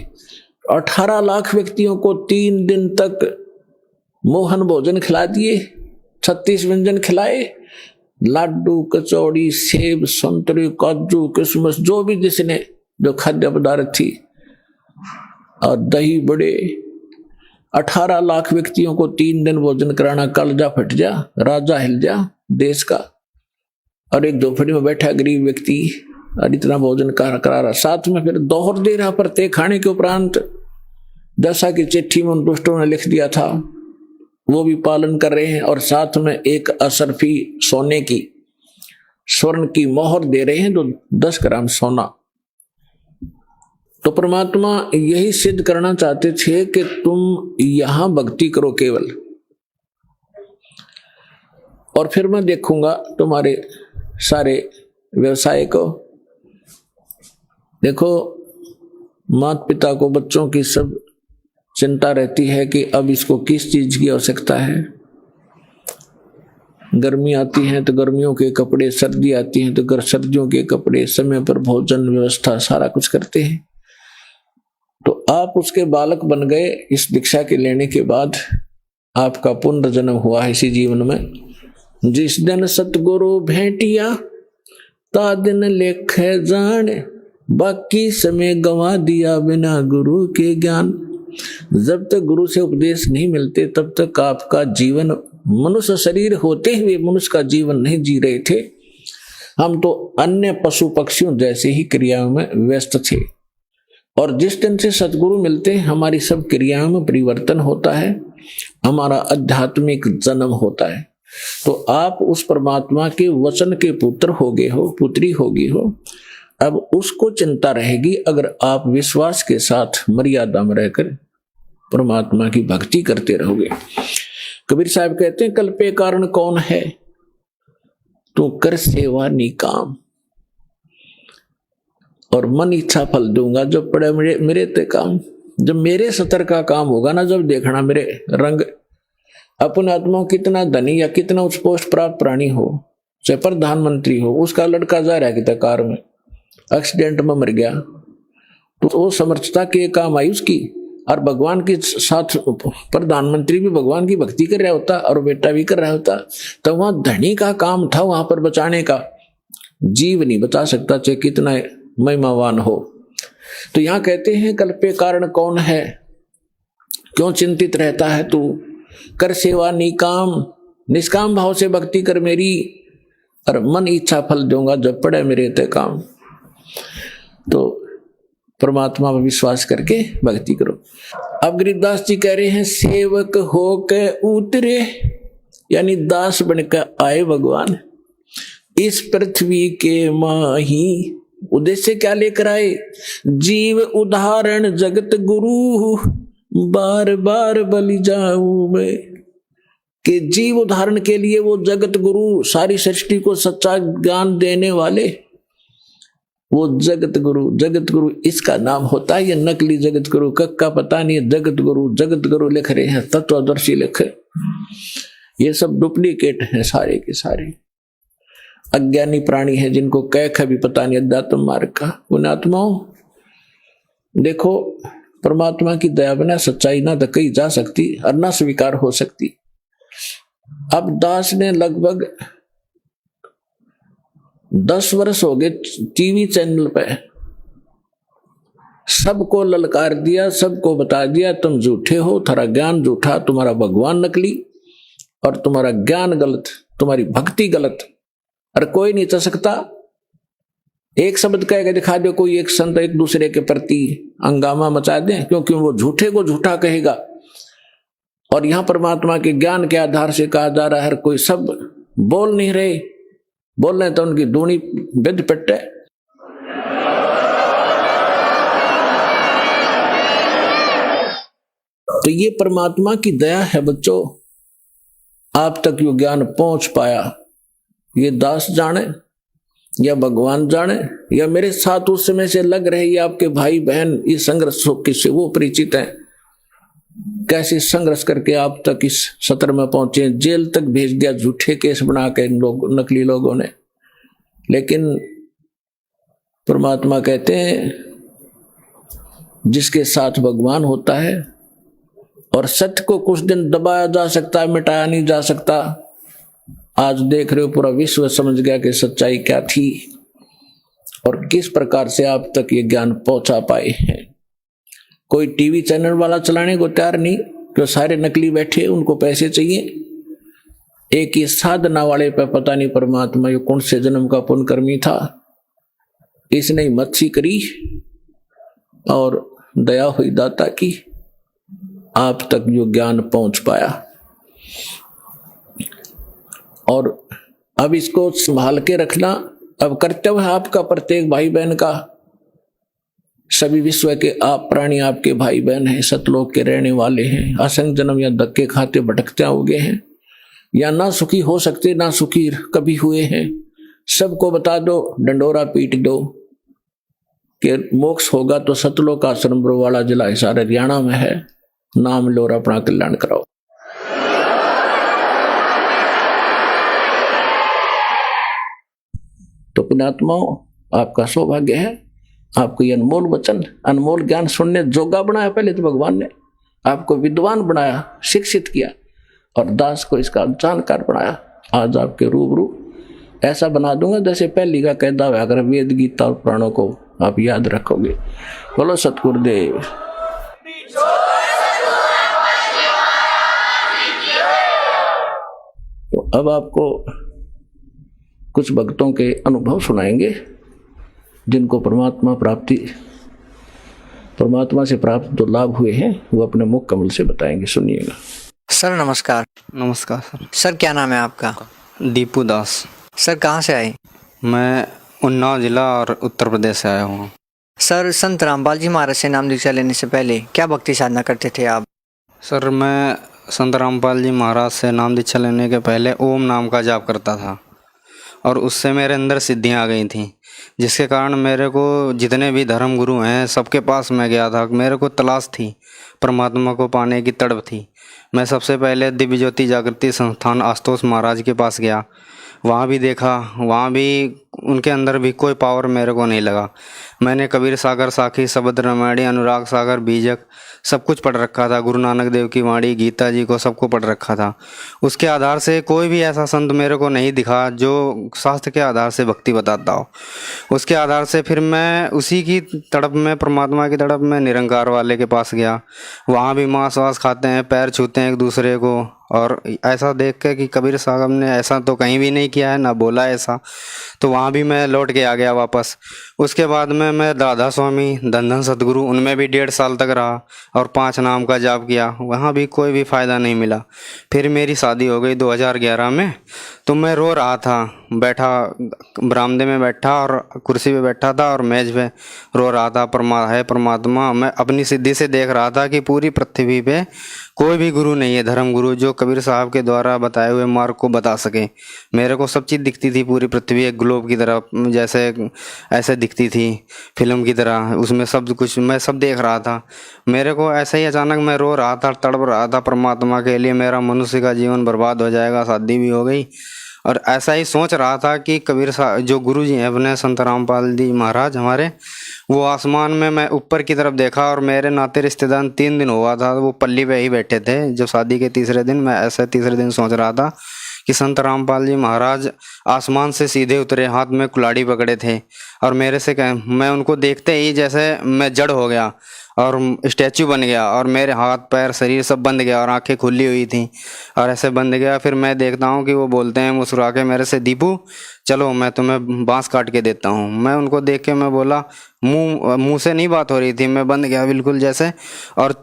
18 लाख व्यक्तियों को 3 दिन तक मोहन भोजन खिला दिए, 36 व्यंजन खिलाए, लाडू, कचौड़ी, सेब, संतरे, काजू, किशमिश, जो भी जिसने जो खाद्य पदार्थ थी, और दही बड़े। 18 लाख व्यक्तियों को 3 दिन भोजन कराना, कलजा फट जा, राजा हिल जा देश का। और एक झोपड़ी में बैठा गरीब व्यक्ति और इतना भोजन करा रहा, साथ में फिर दोहर दे रहा प्रत्येक खाने के उपरांत, जैसा कि चिट्ठी में उन दुष्टों ने लिख दिया था वो भी पालन कर रहे हैं। और साथ में एक असरफी सोने की, स्वर्ण की मोहर दे रहे हैं, जो 10 ग्राम सोना। तो परमात्मा यही सिद्ध करना चाहते थे कि तुम यहां भक्ति करो केवल, और फिर मैं देखूंगा तुम्हारे सारे व्यवसाय को। देखो, माता पिता को बच्चों की सब चिंता रहती है कि अब इसको किस चीज की आवश्यकता है। गर्मी आती है तो गर्मियों के कपड़े, सर्दी आती है तो सर्दियों के कपड़े, समय पर भोजन व्यवस्था सारा कुछ करते हैं। तो आप उसके बालक बन गए इस दीक्षा के लेने के बाद, आपका पुनर्जन्म हुआ है इसी जीवन में। जिस दिन सतगुरु भेंटिया ता दिन लेख जान, बाकी समय गंवा दिया बिना गुरु के ज्ञान। जब तक गुरु से उपदेश नहीं मिलते तब तक आपका जीवन, मनुष्य शरीर होते हुए मनुष्य का जीवन नहीं जी रहे थे। हम तो अन्य पशु पक्षियों जैसे ही क्रियाओं में व्यस्त थे, और जिस दिन से सतगुरु मिलते हैं हमारी सब क्रियाओं में परिवर्तन होता है, हमारा आध्यात्मिक जन्म होता है। तो आप उस परमात्मा के वचन के पुत्र हो गए हो, पुत्री हो गई हो। अब उसको चिंता रहेगी अगर आप विश्वास के साथ मर्यादा में रहकर परमात्मा की भक्ति करते रहोगे। कबीर साहब कहते हैं, कल्पे कारण कौन है, तू कर सेवा निकाम, और मन इच्छा फल दूंगा। जब पड़े मेरे ते काम, जब मेरे सतर का काम होगा ना, जब देखना मेरे रंग। अपने आत्मा कितना धनी या कितना उच्च पोस्ट प्राप्त प्राणी हो, चाहे प्रधानमंत्री हो, उसका लड़का जा रहा है कि कार में एक्सीडेंट में मर गया, तो वो समर्थता के काम आई उसकी। और भगवान के साथ प्रधानमंत्री भी भगवान की भक्ति कर रहा होता और बेटा भी कर रहा होता, तो वहां धनी का काम था वहां पर बचाने का। जीव नहीं बता सकता, चाहे कितना महिमावान हो। तो यहां कहते हैं कल्पे कारण कौन है, क्यों चिंतित रहता है तू, कर सेवा निकाम, निष्काम भाव से भक्ति कर मेरी, और मन इच्छा फल दूंगा जब पड़े मेरे ते काम। तो परमात्मा पर विश्वास करके भक्ति करो। अब गरीबदास जी कह रहे हैं सेवक हो के उतरे, यानी दास बनकर आए भगवान इस पृथ्वी के माही। उद्देश्य क्या लेकर आए, जीव उदाहरण जगत गुरु, बार बार बलि जाऊं मैं। कि जीव उदाहरण के लिए वो जगत गुरु, सारी सृष्टि को सच्चा ज्ञान देने वाले, वो जगत गुरु। जगत गुरु इसका नाम होता है, ये नकली जगत गुरु का पता नहीं है। जगत गुरु लिख रहे हैं, तत्वदर्शी लिखे, ये सब डुप्लीकेट हैं सारे के सारे। अज्ञानी प्राणी है जिनको कह भी पता नहीं अध्यात्म मार्ग का। उन आत्माओं देखो, परमात्मा की दया बिना सच्चाई ना तो कही जा सकती और ना स्वीकार हो सकती। अब दास ने लगभग 10 वर्ष हो गए टीवी चैनल पे सबको ललकार दिया, सबको बता दिया तुम झूठे हो, तुम्हारा ज्ञान झूठा, तुम्हारा भगवान नकली और तुम्हारा ज्ञान गलत, तुम्हारी भक्ति गलत। और कोई नहीं चल सकता। एक शब्द कह के दिखा दो, कोई एक संत एक दूसरे के प्रति हंगामा मचा दे, क्योंकि वो झूठे को झूठा कहेगा। और यहां परमात्मा के ज्ञान के आधार से कहा जा रहा है, कोई सब बोल नहीं रहे, बोल रहे तो उनकी दूनी विद पिट्टे। तो ये परमात्मा की दया है बच्चों, आप तक यो ज्ञान पहुंच पाया। ये दास जाने या भगवान जाने या मेरे साथ उस समय से लग रहे ये आपके भाई बहन इस संघर्ष से वो परिचित हैं, कैसे संघर्ष करके आप तक इस सत्र में पहुंचे। जेल तक भेज दिया झूठे केस बना के इन लोग नकली लोगों ने। लेकिन परमात्मा कहते हैं जिसके साथ भगवान होता है, और सत्य को कुछ दिन दबाया जा सकता है, मिटाया नहीं जा सकता। आज देख रहे हो पूरा विश्व समझ गया कि सच्चाई क्या थी और किस प्रकार से आप तक ये ज्ञान पहुंचा पाए हैं। कोई टीवी चैनल वाला चलाने को तैयार नहीं, जो सारे नकली बैठे, उनको पैसे चाहिए। एक ही साधना वाले पे पता नहीं परमात्मा ये कौन से जन्म का पुण्यकर्मी था, इसने मच्छी करी और दया हुई दाता की, आप तक जो ज्ञान पहुंच पाया। और अब इसको संभाल के रखना अब कर्तव्य है आपका, प्रत्येक भाई बहन का। सभी विश्व के आप प्राणी आपके भाई बहन हैं, सतलोक के रहने वाले हैं। असंख्य जन्म या धक्के खाते भटकते होगे हैं, या ना सुखी हो सकते ना सुखी कभी हुए हैं। सबको बता दो, डंडोरा पीट दो कि मोक्ष होगा तो सतलोक आश्रम बरवाड़ा जिला हिसार हरियाणा में है, नाम लो और अपना कल्याण कराओ। तो पुण्यात्माओं, आपका सौभाग्य है, आपको ये अनमोल वचन अनमोल ज्ञान सुनने जोगा बनाया। पहले तो भगवान ने आपको विद्वान बनाया, शिक्षित किया, और दास को इसका जानकार बनाया। आज आपके रूबरू ऐसा बना दूंगा जैसे पहली का कहता हुआ, अगर वेद गीता और पुराणों को आप याद रखोगे। बोलो सतगुरुदेव। तो अब आपको कुछ भक्तों के अनुभव सुनाएंगे जिनको परमात्मा से प्राप्त जो लाभ हुए हैं वो अपने मुख कमल से बताएंगे। सुनिएगा। सर नमस्कार। नमस्कार सर। सर क्या नाम है आपका? दीपू दास। सर कहाँ से आए? मैं उन्नाव जिला और उत्तर प्रदेश से आया हूँ। सर संत रामपाल जी महाराज से नाम दीक्षा लेने से पहले क्या भक्ति साधना करते थे आप? सर मैं संत रामपाल जी महाराज से नाम दीक्षा लेने के पहले ओम नाम का जाप करता था, और उससे मेरे अंदर सिद्धियाँ आ गई थीं, जिसके कारण मेरे को जितने भी धर्म गुरु हैं सबके पास मैं गया था। मेरे को तलाश थी, परमात्मा को पाने की तड़प थी। मैं सबसे पहले दिव्य ज्योति जागृति संस्थान आशुतोष महाराज के पास गया। वहाँ भी देखा, वहाँ भी उनके अंदर भी कोई पावर मेरे को नहीं लगा। मैंने कबीर सागर, साखी, शबद रामायणी, अनुराग सागर, बीजक सब कुछ पढ़ रखा था। गुरु नानक देव की वाणी, गीता जी को सबको पढ़ रखा था। उसके आधार से कोई भी ऐसा संत मेरे को नहीं दिखा जो शास्त्र के आधार से भक्ति बताता हो। उसके आधार से फिर मैं उसी की तड़प में, परमात्मा की तड़प में निरंकार वाले के पास गया। वहाँ भी मांस वास खाते हैं, पैर छूते हैं एक दूसरे को, और ऐसा देख के कि कबीर साहब ने ऐसा तो कहीं भी नहीं किया है, ना बोला ऐसा, तो वहाँ भी मैं लौट के आ गया वापस। उसके बाद में मैं राधा स्वामी, धन सतगुरु, उनमें भी 1.5 साल तक रहा और 5 नाम का जाप किया। वहाँ भी कोई भी फ़ायदा नहीं मिला। फिर मेरी शादी हो गई 2011 में। तो मैं रो रहा था, बैठा बरामदे में बैठा और कुर्सी पे बैठा था और मेज पे रो रहा था। परमात्मा, मैं अपनी सिद्धि से देख रहा था कि पूरी पृथ्वी पे कोई भी गुरु नहीं है, धर्म गुरु, जो कबीर साहब के द्वारा बताए हुए मार्ग को बता सके। मेरे को सब चीज़ दिखती थी, पूरी पृथ्वी एक ग्लोब की तरह, जैसे ऐसे दिखती थी फिल्म की तरह, उसमें सब कुछ मैं सब देख रहा था। मेरे को ऐसे ही अचानक मैं रो रहा था, तड़प रहा था परमात्मा के लिए। मेरा मनुष्य का जीवन बर्बाद हो जाएगा, शादी भी हो गई, और ऐसा ही सोच रहा था कि कबीर साहब जो गुरु जी हैं अपने, संत रामपाल जी महाराज हमारे, वो आसमान में मैं ऊपर की तरफ देखा और मेरे नाते रिश्तेदार 3 दिन हुआ था, वो पल्ली पे ही बैठे थे। जब शादी के तीसरे दिन, मैं ऐसे तीसरे दिन सोच रहा था कि संत रामपाल जी महाराज आसमान से सीधे उतरे, हाथ में कुल्हाड़ी पकड़े थे, और मेरे से मैं उनको देखते ही जैसे मैं जड़ हो गया और स्टैचू बन गया, और मेरे हाथ पैर शरीर सब बंद गया और आंखें खुली हुई थी और ऐसे बंद गया। फिर मैं देखता हूँ कि वो बोलते हैं मुस्कुरा के मेरे से, दीपू चलो मैं तुम्हें बांस काट के देता हूँ। मैं उनको देख के मैं बोला, मुंह से नहीं बात हो रही थी, मैं बंद गया बिल्कुल जैसे, और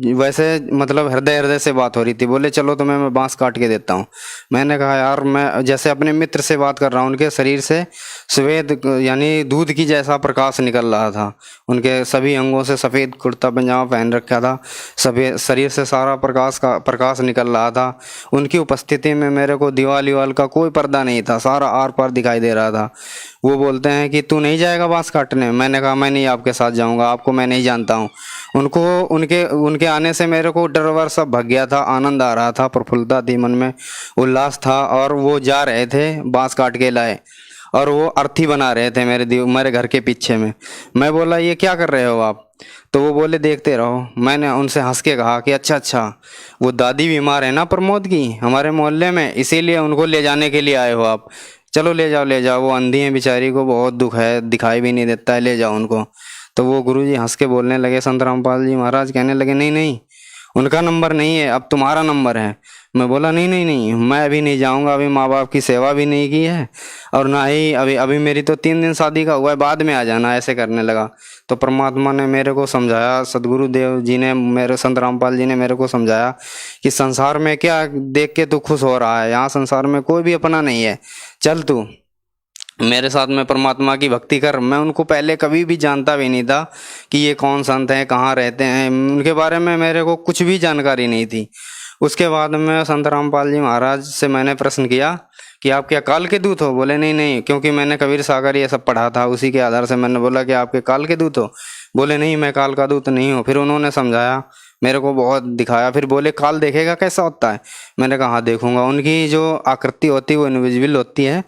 वैसे मतलब हृदय से बात हो रही थी। बोले चलो तुम्हें मैं बांस काट के देता हूँ। मैंने कहा यार, मैं जैसे अपने मित्र से बात कर रहा हूँ। उनके शरीर से श्वेत यानी दूध की जैसा प्रकाश निकल रहा था। उनके सभी अंगों से सफ़ेद कुर्ता पजामा पहन रखा था, सफ़ेद शरीर से सारा प्रकाश निकल रहा था। उनकी उपस्थिति में मेरे को दीवाल का कोई पर्दा नहीं था, सारा आर पार दिखाई दे रहा था। वो बोलते हैं कि तू नहीं जाएगा बांस काटने? मैंने कहा मैं नहीं आपके साथ जाऊंगा, आपको मैं नहीं जानता हूँ। उनके आने से मेरे को डर वर सब भग गया था, आनंद आ रहा था, प्रफुल्लता थी, मन में उल्लास था। और वो जा रहे थे, बांस काट के लाए और वो अर्थी बना रहे थे मेरे घर के पीछे में। मैं बोला ये क्या कर रहे हो आप? तो वो बोले देखते रहो। मैंने उनसे हंस के कहा कि अच्छा, वो दादी बीमार है ना प्रमोद की, हमारे मोहल्ले में, इसीलिए उनको ले जाने के लिए आए हो आप? चलो ले जाओ, वो अंधी है बेचारी को बहुत दुख है, दिखाई भी नहीं देता है, ले जाओ उनको। तो वो गुरुजी हंस के बोलने लगे, संत रामपाल जी महाराज कहने लगे नहीं, उनका नंबर नहीं है, अब तुम्हारा नंबर है। मैं बोला नहीं, मैं अभी नहीं जाऊंगा, अभी माँ बाप की सेवा भी नहीं की है, और ना ही अभी मेरी तो 3 दिन शादी का हुआ है, बाद में आ जाना, ऐसे करने लगा। तो परमात्मा ने मेरे को समझाया, सदगुरु देव जी ने, मेरे संत रामपाल जी ने मेरे को समझाया कि संसार में क्या देख के तू खुश हो रहा है, यहाँ संसार में कोई भी अपना नहीं है, चल तू मेरे साथ में परमात्मा की भक्ति कर। मैं उनको पहले कभी भी जानता भी नहीं था कि ये कौन संत हैं, कहाँ रहते हैं, उनके बारे में मेरे को कुछ भी जानकारी नहीं थी। उसके बाद में संत रामपाल जी महाराज से मैंने प्रश्न किया कि आप क्या काल के दूत हो? बोले नहीं, क्योंकि मैंने कबीर सागर ये सब पढ़ा था, उसी के आधार से मैंने बोला कि आपके काल के दूत हो? बोले नहीं, मैं काल का दूत नहीं हूँ। फिर उन्होंने समझाया, मेरे को बहुत दिखाया, फिर बोले काल देखेगा कैसा होता है? मैंने कहा हाँ देखूंगा। उनकी जो आकृति होती है वो इनविजिबल होती है,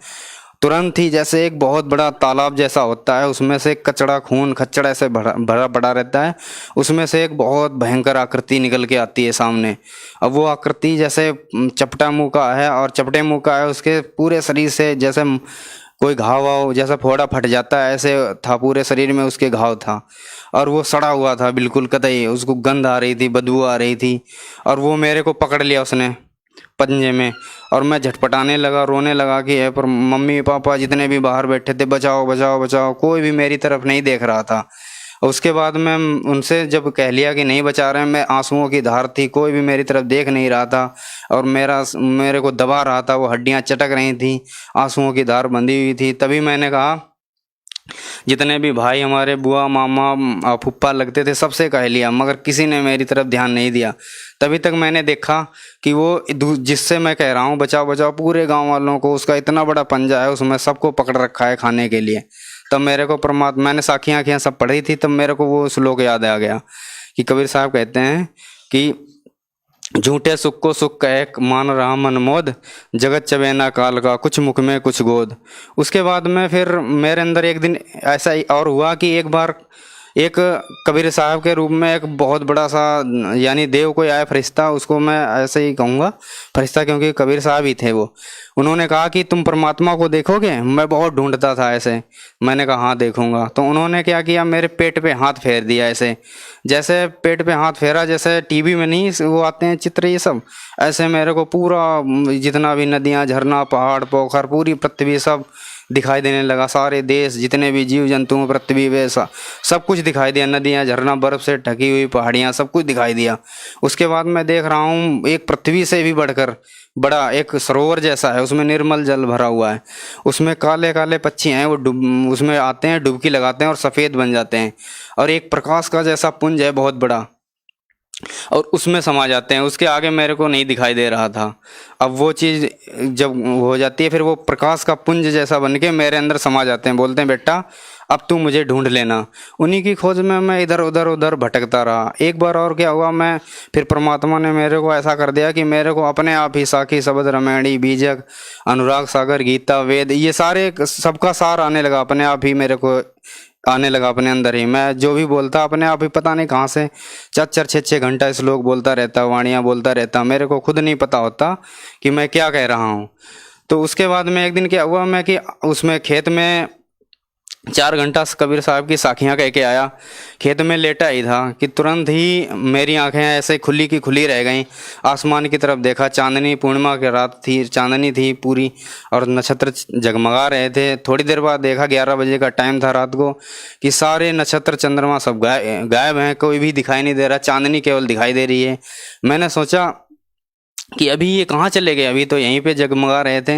तुरंत ही जैसे एक बहुत बड़ा तालाब जैसा होता है, उसमें से कचड़ा खून खच्चड़ ऐसे भरा पड़ा रहता है, उसमें से एक बहुत भयंकर आकृति निकल के आती है सामने। अब वो आकृति जैसे चपटा मुंह का है, और चपटे मुंह का है, उसके पूरे शरीर से जैसे कोई घाव वाव जैसा फोड़ा फट जाता है ऐसे था, पूरे शरीर में उसके घाव था, और वो सड़ा हुआ था बिल्कुल कतई, उसको गंध आ रही थी, बदबू आ रही थी। और वो मेरे को पकड़ लिया उसने पंजे में, और मैं झटपटाने लगा, रोने लगा कि है, पर मम्मी पापा जितने भी बाहर बैठे थे, बचाओ, कोई भी मेरी तरफ नहीं देख रहा था। उसके बाद मैं उनसे जब कह लिया कि नहीं बचा रहे हैं, मैं आंसुओं की धार थी, कोई भी मेरी तरफ देख नहीं रहा था, और मेरे को दबा रहा था, वो हड्डियां चटक रही थी, आंसुओं की धार बंधी हुई थी। तभी मैंने कहा, जितने भी भाई हमारे, बुआ मामा फुप्पा लगते थे, सबसे कह लिया, मगर किसी ने मेरी तरफ ध्यान नहीं दिया। तभी तक मैंने देखा कि वो जिससे मैं कह रहा हूँ बचाओ, पूरे गांव वालों को, उसका इतना बड़ा पंजा है, उसमें सबको पकड़ रखा है खाने के लिए। तब मेरे को परमात्मा, मैंने साखियाँ सब पढ़ी थी, तब मेरे को वो श्लोक याद आ गया कि कबीर साहब कहते हैं कि झूठे सुख को सुख कह मान रहा मन मोद, जगत चबेना काल का कुछ मुख में कुछ गोद। उसके बाद में फिर मेरे अंदर एक दिन ऐसा ही और हुआ कि एक बार एक कबीर साहब के रूप में एक बहुत बड़ा सा यानी देव कोई आया फरिश्ता, उसको मैं ऐसे ही कहूँगा फरिश्ता क्योंकि कबीर साहब ही थे वो। उन्होंने कहा कि तुम परमात्मा को देखोगे। मैं बहुत ढूंढता था ऐसे, मैंने कहा हाँ देखूंगा। तो उन्होंने क्या किया, मेरे पेट पे हाथ फेर दिया ऐसे, जैसे पेट पे हाथ फेरा जैसे टीवी में नहीं वो आते हैं चित्र ये सब, ऐसे मेरे को पूरा जितना भी नदियाँ झरना पहाड़ पोखर पूरी पृथ्वी सब दिखाई देने लगा। सारे देश जितने भी जीव जंतु पृथ्वी पे सब कुछ दिखाई दिया, नदियाँ झरना बर्फ से ढकी हुई पहाड़ियाँ सब कुछ दिखाई दिया। उसके बाद मैं देख रहा हूँ एक पृथ्वी से भी बढ़कर बड़ा एक सरोवर जैसा है, उसमें निर्मल जल भरा हुआ है, उसमें काले काले पक्षी हैं, वो उसमें आते हैं डुबकी लगाते हैं और सफ़ेद बन जाते हैं, और एक प्रकाश का जैसा पुंज है बहुत बड़ा और उसमें समा जाते हैं। उसके आगे मेरे को नहीं दिखाई दे रहा था। अब वो चीज़ जब हो जाती है फिर वो प्रकाश का पुंज जैसा बन के मेरे अंदर समा जाते हैं, बोलते हैं बेटा अब तू मुझे ढूंढ लेना। उन्हीं की खोज में मैं इधर उधर भटकता रहा। एक बार और क्या हुआ, मैं फिर परमात्मा ने मेरे को ऐसा कर दिया कि मेरे को अपने आप ही साखी शब्द रामायणी बीजक अनुराग सागर गीता वेद ये सारे सबका सार आने लगा, अपने आप ही मेरे को आने लगा अपने अंदर ही। मैं जो भी बोलता अपने आप ही पता नहीं कहाँ से 4-4 6-6 घंटा श्लोक बोलता रहता, वाणियाँ बोलता रहता, मेरे को खुद नहीं पता होता कि मैं क्या कह रहा हूँ। तो उसके बाद में एक दिन क्या हुआ, मैं कि उसमें खेत में 4 घंटा कबीर साहब की साखियाँ कह के आया, खेत में लेटा ही था कि तुरंत ही मेरी आंखें ऐसे खुली की खुली रह गईं। आसमान की तरफ देखा, चांदनी पूर्णिमा की रात थी, चांदनी थी पूरी और नक्षत्र जगमगा रहे थे। थोड़ी देर बाद देखा 11 बजे का टाइम था रात को कि सारे नक्षत्र चंद्रमा सब गायब हैं, कोई भी दिखाई नहीं दे रहा, चांदनी केवल दिखाई दे रही है। मैंने सोचा कि अभी ये कहाँ चले गए, अभी तो यहीं पे जगमगा रहे थे।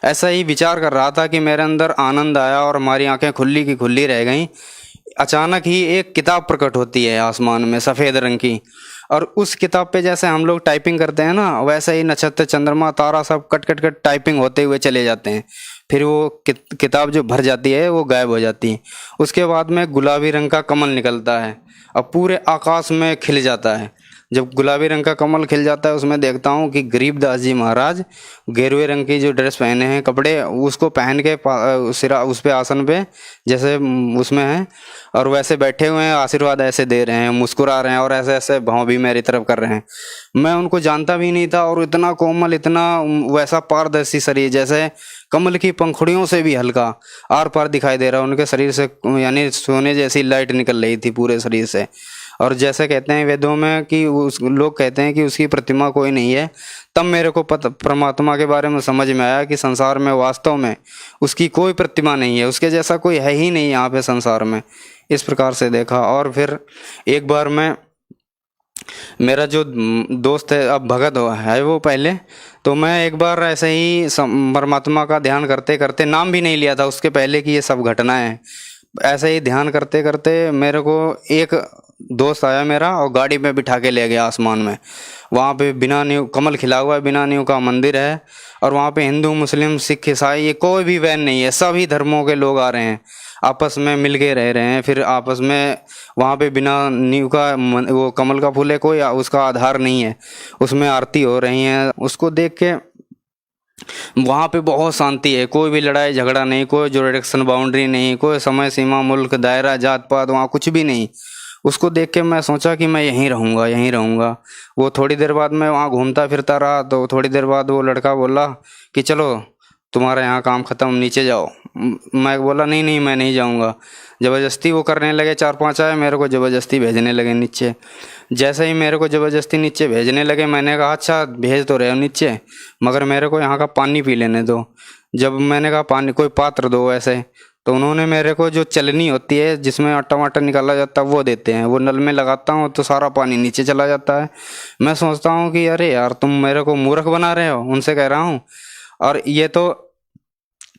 ऐसा ही विचार कर रहा था कि मेरे अंदर आनंद आया और हमारी आंखें खुली की खुली रह गईं। अचानक ही एक किताब प्रकट होती है आसमान में सफ़ेद रंग की, और उस किताब पे जैसे हम लोग टाइपिंग करते हैं ना, वैसे ही नक्षत्र चंद्रमा तारा सब कट कट कट टाइपिंग होते हुए चले जाते हैं। फिर वो किताब जो भर जाती है वो गायब हो जाती है। उसके बाद में गुलाबी रंग का कमल निकलता है और पूरे आकाश में खिल जाता है। जब गुलाबी रंग का कमल खिल जाता है उसमें देखता हूँ कि गरीबदास जी महाराज गेरुए रंग की जो ड्रेस पहने हैं कपड़े, उसको पहन के सिरा उस पे आसन पे जैसे उसमें हैं और वैसे बैठे हुए हैं, आशीर्वाद ऐसे दे रहे हैं, मुस्कुरा रहे हैं और ऐसे ऐसे भाव भी मेरी तरफ कर रहे हैं। मैं उनको जानता भी नहीं था और इतना कोमल, इतना वैसा पारदर्शी शरीर जैसे कमल की पंखुड़ियों से भी हल्का आर पार दिखाई दे रहा। उनके शरीर से यानी सोने जैसी लाइट निकल रही थी पूरे शरीर से। और जैसे कहते हैं वेदों में कि उस लोग कहते हैं कि उसकी प्रतिमा कोई नहीं है, तब मेरे को परमात्मा के बारे में समझ में आया कि संसार में वास्तव में उसकी कोई प्रतिमा नहीं है, उसके जैसा कोई है ही नहीं यहाँ पे संसार में। इस प्रकार से देखा। और फिर एक बार मैं, मेरा जो दोस्त है अब भगत है वो पहले, तो मैं एक बार ऐसे ही परमात्मा का ध्यान करते करते, नाम भी नहीं लिया था उसके पहले कि ये सब घटनाएं, ऐसे ही ध्यान करते करते मेरे को एक दोस्त आया मेरा और गाड़ी में बिठा के ले गया आसमान में। वहाँ पे बिना नींव कमल खिला हुआ है, बिना नींव का मंदिर है और वहाँ पे हिंदू मुस्लिम सिख ईसाई ये कोई भी वैन नहीं है, सभी धर्मों के लोग आ रहे हैं, आपस में मिल के रह रहे हैं। फिर आपस में वहाँ पे बिना नींव का वो कमल का फूल है, कोई उसका आधार नहीं है, उसमें आरती हो रही है। उसको देख के वहाँ पे बहुत शांति है, कोई भी लड़ाई झगड़ा नहीं, कोई जुरिडिक्शन बाउंड्री नहीं, कोई समय सीमा मुल्क दायरा जात पात वहाँ कुछ भी नहीं। उसको देख के मैं सोचा कि मैं यहीं रहूँगा, यहीं रहूँगा। वो थोड़ी देर बाद मैं वहाँ घूमता फिरता रहा, तो थोड़ी देर बाद वो लड़का बोला कि चलो तुम्हारा यहाँ काम ख़त्म, नीचे जाओ। मैं बोला नहीं नहीं मैं नहीं जाऊँगा। ज़बरदस्ती वो करने लगे, 4-5 आए, मेरे को ज़बरदस्ती भेजने लगे नीचे। जैसे ही मेरे को ज़बरदस्ती नीचे भेजने लगे, मैंने कहा अच्छा भेज तो रहे हो नीचे, मगर मेरे को यहाँ का पानी पी लेने दो। जब मैंने कहा पानी कोई पात्र दो ऐसे, तो उन्होंने मेरे को जो चलनी होती है जिसमें आटा वाटा निकाला जाता है वो देते हैं। वो नल में लगाता हूँ तो सारा पानी नीचे चला जाता है। मैं सोचता हूँ कि अरे यार तुम मेरे को मूर्ख बना रहे हो, उनसे कह रहा हूँ, और ये तो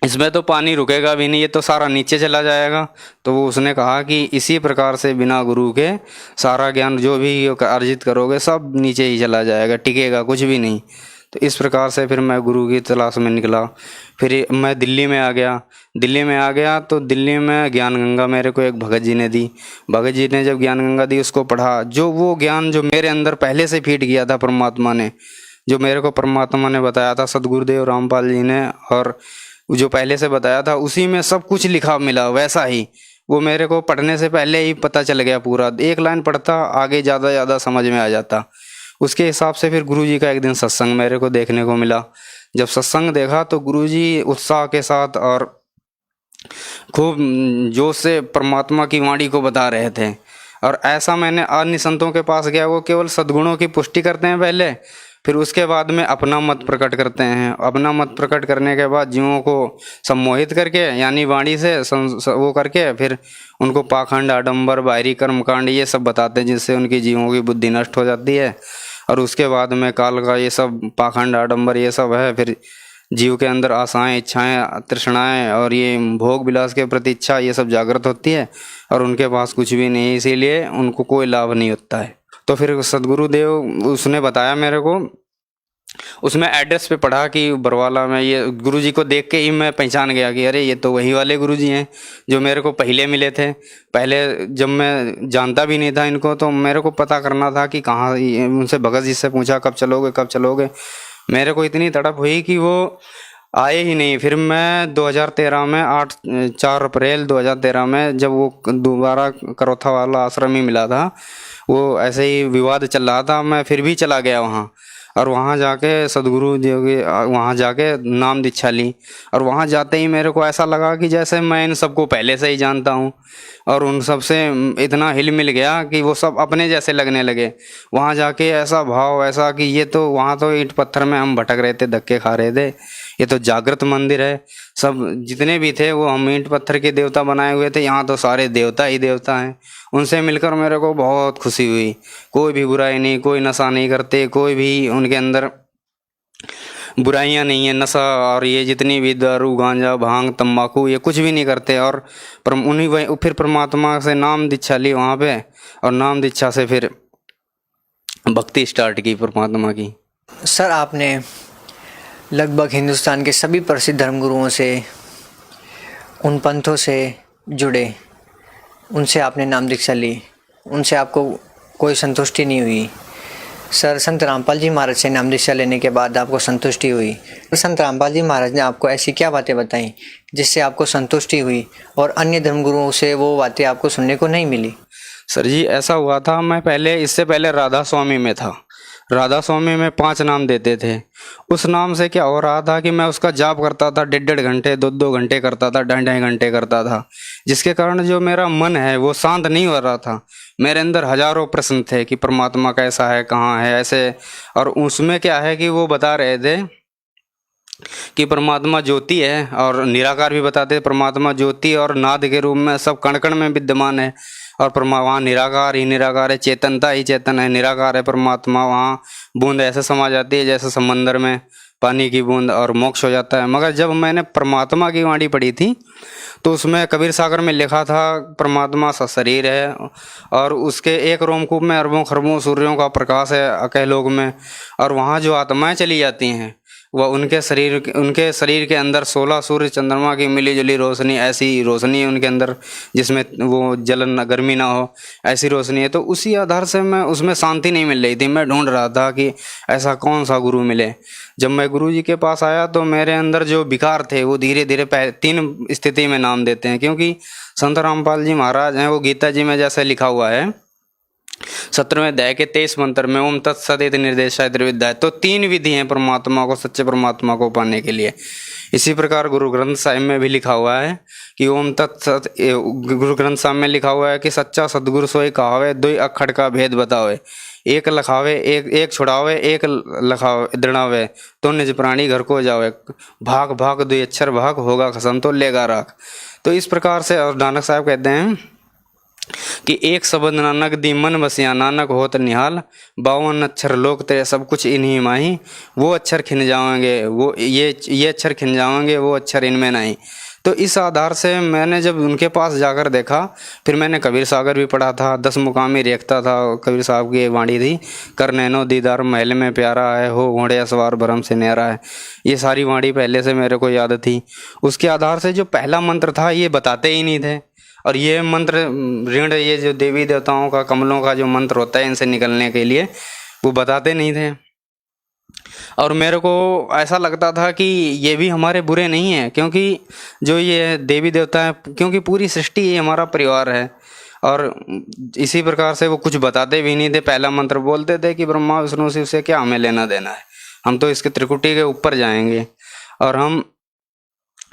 इसमें तो पानी रुकेगा भी नहीं, ये तो सारा नीचे चला जाएगा। तो वो उसने कहा कि इसी प्रकार से बिना गुरु के सारा ज्ञान जो भी अर्जित करोगे सब नीचे ही चला जाएगा, टिकेगा कुछ भी नहीं। तो इस प्रकार से फिर मैं गुरु की तलाश में निकला। फिर मैं दिल्ली में आ गया तो दिल्ली में ज्ञान गंगा मेरे को एक भगत जी ने दी। भगत जी ने जब ज्ञान गंगा दी, उसको पढ़ा, जो वो ज्ञान जो मेरे अंदर पहले से फीड किया था परमात्मा ने, जो मेरे को परमात्मा ने बताया था, सदगुरुदेव रामपाल जी ने, और जो पहले से बताया था उसी में सब कुछ लिखा मिला वैसा ही। वो मेरे को पढ़ने से पहले ही पता चल गया पूरा, एक लाइन पढ़ता आगे ज़्यादा समझ में आ जाता। उसके हिसाब से फिर गुरुजी का एक दिन सत्संग मेरे को देखने को मिला। जब सत्संग देखा तो गुरुजी उत्साह के साथ और खूब जोश से परमात्मा की वाणी को बता रहे थे। और ऐसा मैंने अन्य संतों के पास गया, वो केवल सद्गुणों की पुष्टि करते हैं पहले, फिर उसके बाद में अपना मत प्रकट करते हैं। अपना मत प्रकट करने के बाद जीवों को सम्मोहित करके, यानी वाणी से वो करके, फिर उनको पाखंड, आडंबर, बाहरी कर्मकांड ये सब बताते हैं, जिससे उनकी जीवों की बुद्धि नष्ट हो जाती है। और उसके बाद में काल का ये सब पाखंड, आडंबर ये सब है, फिर जीव के अंदर आशाएं, इच्छाएं, तृष्णाएं और ये भोग विलास के प्रति इच्छा ये सब जागृत होती है, और उनके पास कुछ भी नहीं, इसीलिए उनको कोई लाभ नहीं होता है। तो फिर सदगुरुदेव उसने बताया मेरे को, उसमें एड्रेस पे पढ़ा कि बरवाला में, ये गुरुजी को देख के ही मैं पहचान गया कि अरे ये तो वही वाले गुरुजी हैं जो मेरे को पहले मिले थे। पहले जब मैं जानता भी नहीं था इनको, तो मेरे को पता करना था कि कहाँ। उनसे भगत जी से पूछा कब चलोगे। मेरे को इतनी तड़प हुई कि वो आए ही नहीं। फिर मैं 2013 में 4 अप्रैल 2013 में जब वो दोबारा करोथा वाला आश्रम ही मिला था, वो ऐसे ही विवाद चल रहा था, मैं फिर भी चला गया वहाँ। और वहाँ जाके सदगुरु जी के वहाँ जाके नाम दीक्षा ली। और वहाँ जाते ही मेरे को ऐसा लगा कि जैसे मैं इन सबको पहले से ही जानता हूँ, और उन सब से इतना हिल मिल गया कि वो सब अपने जैसे लगने लगे। वहाँ जाके ऐसा भाव, ऐसा कि ये तो वहाँ तो ईंट पत्थर में हम भटक रहे थे, धक्के खा रहे थे, ये तो जागृत मंदिर है। सब जितने भी थे वो हम ईंट पत्थर के देवता बनाए हुए थे, यहाँ तो सारे देवता ही देवता हैं। उनसे मिलकर मेरे को बहुत खुशी हुई। कोई भी बुराई नहीं, कोई नशा नहीं करते, कोई भी उनके अंदर बुराइयां नहीं है, नशा और ये जितनी भी दारू, गांजा, भांग, तंबाकू ये कुछ भी नहीं करते। और फिर परमात्मा से नाम दीक्षा ली वहाँ पे, और नाम दीक्षा से फिर भक्ति स्टार्ट की परमात्मा की। सर, आपने लगभग हिंदुस्तान के सभी प्रसिद्ध धर्मगुरुओं से, उन पंथों से जुड़े, उनसे आपने नाम दीक्षा ली, उनसे आपको कोई संतुष्टि नहीं हुई। सर, संत रामपाल जी महाराज से नाम दीक्षा लेने के बाद आपको संतुष्टि हुई। संत रामपाल जी महाराज ने आपको ऐसी क्या बातें बताई जिससे आपको संतुष्टि हुई और अन्य धर्मगुरुओं से वो बातें आपको सुनने को नहीं मिली? सर जी, ऐसा हुआ था, मैं इससे पहले राधा स्वामी में था। राधा स्वामी में 5 नाम देते थे। उस नाम से क्या हो रहा था कि मैं उसका जाप करता था, 1.5 घंटे 2 घंटे करता था, 2.5 घंटे करता था, जिसके कारण जो मेरा मन है वो शांत नहीं हो रहा था। मेरे अंदर हजारों प्रश्न थे कि परमात्मा कैसा है, कहाँ है, ऐसे। और उसमें क्या है कि वो बता रहे थे कि परमात्मा ज्योति है, और निराकार भी बताते परमात्मा ज्योति और नाद के रूप में सब कण कण में विद्यमान है। और वहाँ निराकार ही निराकार है, चेतनता ही चेतन है, निराकार है परमात्मा। वहाँ बूंद ऐसे समा जाती है जैसे समंदर में पानी की बूंद, और मोक्ष हो जाता है। मगर जब मैंने परमात्मा की वाणी पढ़ी थी तो उसमें कबीर सागर में लिखा था परमात्मा सा शरीर है, और उसके एक रोमकूप में अरबों खरबों सूर्यों का प्रकाश है अकलोक में। और वहाँ जो आत्माएं चली जाती हैं वह उनके शरीर के अंदर 16 सूर्य चंद्रमा की मिली जुली रोशनी, ऐसी रोशनी है उनके अंदर जिसमें वो जलन गर्मी ना हो, ऐसी रोशनी है। तो उसी आधार से मैं उसमें शांति नहीं मिल रही थी। मैं ढूंढ रहा था कि ऐसा कौन सा गुरु मिले। जब मैं गुरु जी के पास आया तो मेरे अंदर जो विकार थे वो धीरे धीरे 3 स्थिति में नाम देते हैं, क्योंकि संत रामपाल जी महाराज हैं, वो गीता जी में जैसे लिखा हुआ है 17वें अध्याय के 23 मंत्र में, ओम तत्सदित निर्देशाय त्रिविद्या। तो 3 विधि हैं परमात्मा को, सच्चे परमात्मा को पाने के लिए। इसी प्रकार गुरु ग्रंथ साहिब में भी लिखा हुआ है कि ओम तत्सत, गुरु ग्रंथ साहिब में लिखा हुआ है कि सच्चा सदगुरु सोई कहावे, 2 अखड़ का भेद बतावे, एक लखावे एक छुड़ावे, एक लखावे दृढ़ावे, तो निज प्राणी घर को जावे, भाग भाग 2 अक्षर भाग, होगा खसम तो लेगा राख। तो इस प्रकार से, और नानक साहब कहते हैं कि एक शब्द नानक दी मन बसिया, नानक होत निहाल, 52 अक्षर लोक तेरे सब कुछ इन्हीं माही, वो अक्षर खिन जाएंगे, वो ये अक्षर खिन जाएंगे, वो अक्षर इनमें नहीं। तो इस आधार से मैंने जब उनके पास जाकर देखा, फिर मैंने कबीर सागर भी पढ़ा था, 10 मुकामी रेखता था, कबीर साहब की वाणी थी, कर नैनो दीदार महल में प्यारा है, हो घोड़े सवार भरम से न्यारा है। ये सारी वाणी पहले से मेरे को याद थी। उसके आधार से जो पहला मंत्र था ये बताते ही नहीं थे, और ये मंत्र ऋण, ये जो देवी देवताओं का कमलों का जो मंत्र होता है इनसे निकलने के लिए, वो बताते नहीं थे। और मेरे को ऐसा लगता था कि ये भी हमारे बुरे नहीं हैं, क्योंकि जो ये देवी देवता है, क्योंकि पूरी सृष्टि ये हमारा परिवार है, और इसी प्रकार से वो कुछ बताते भी नहीं थे। पहला मंत्र बोलते थे कि ब्रह्मा विष्णु शिव से क्या हमें लेना देना है, हम तो इसके त्रिकुटी के ऊपर जाएंगे। और हम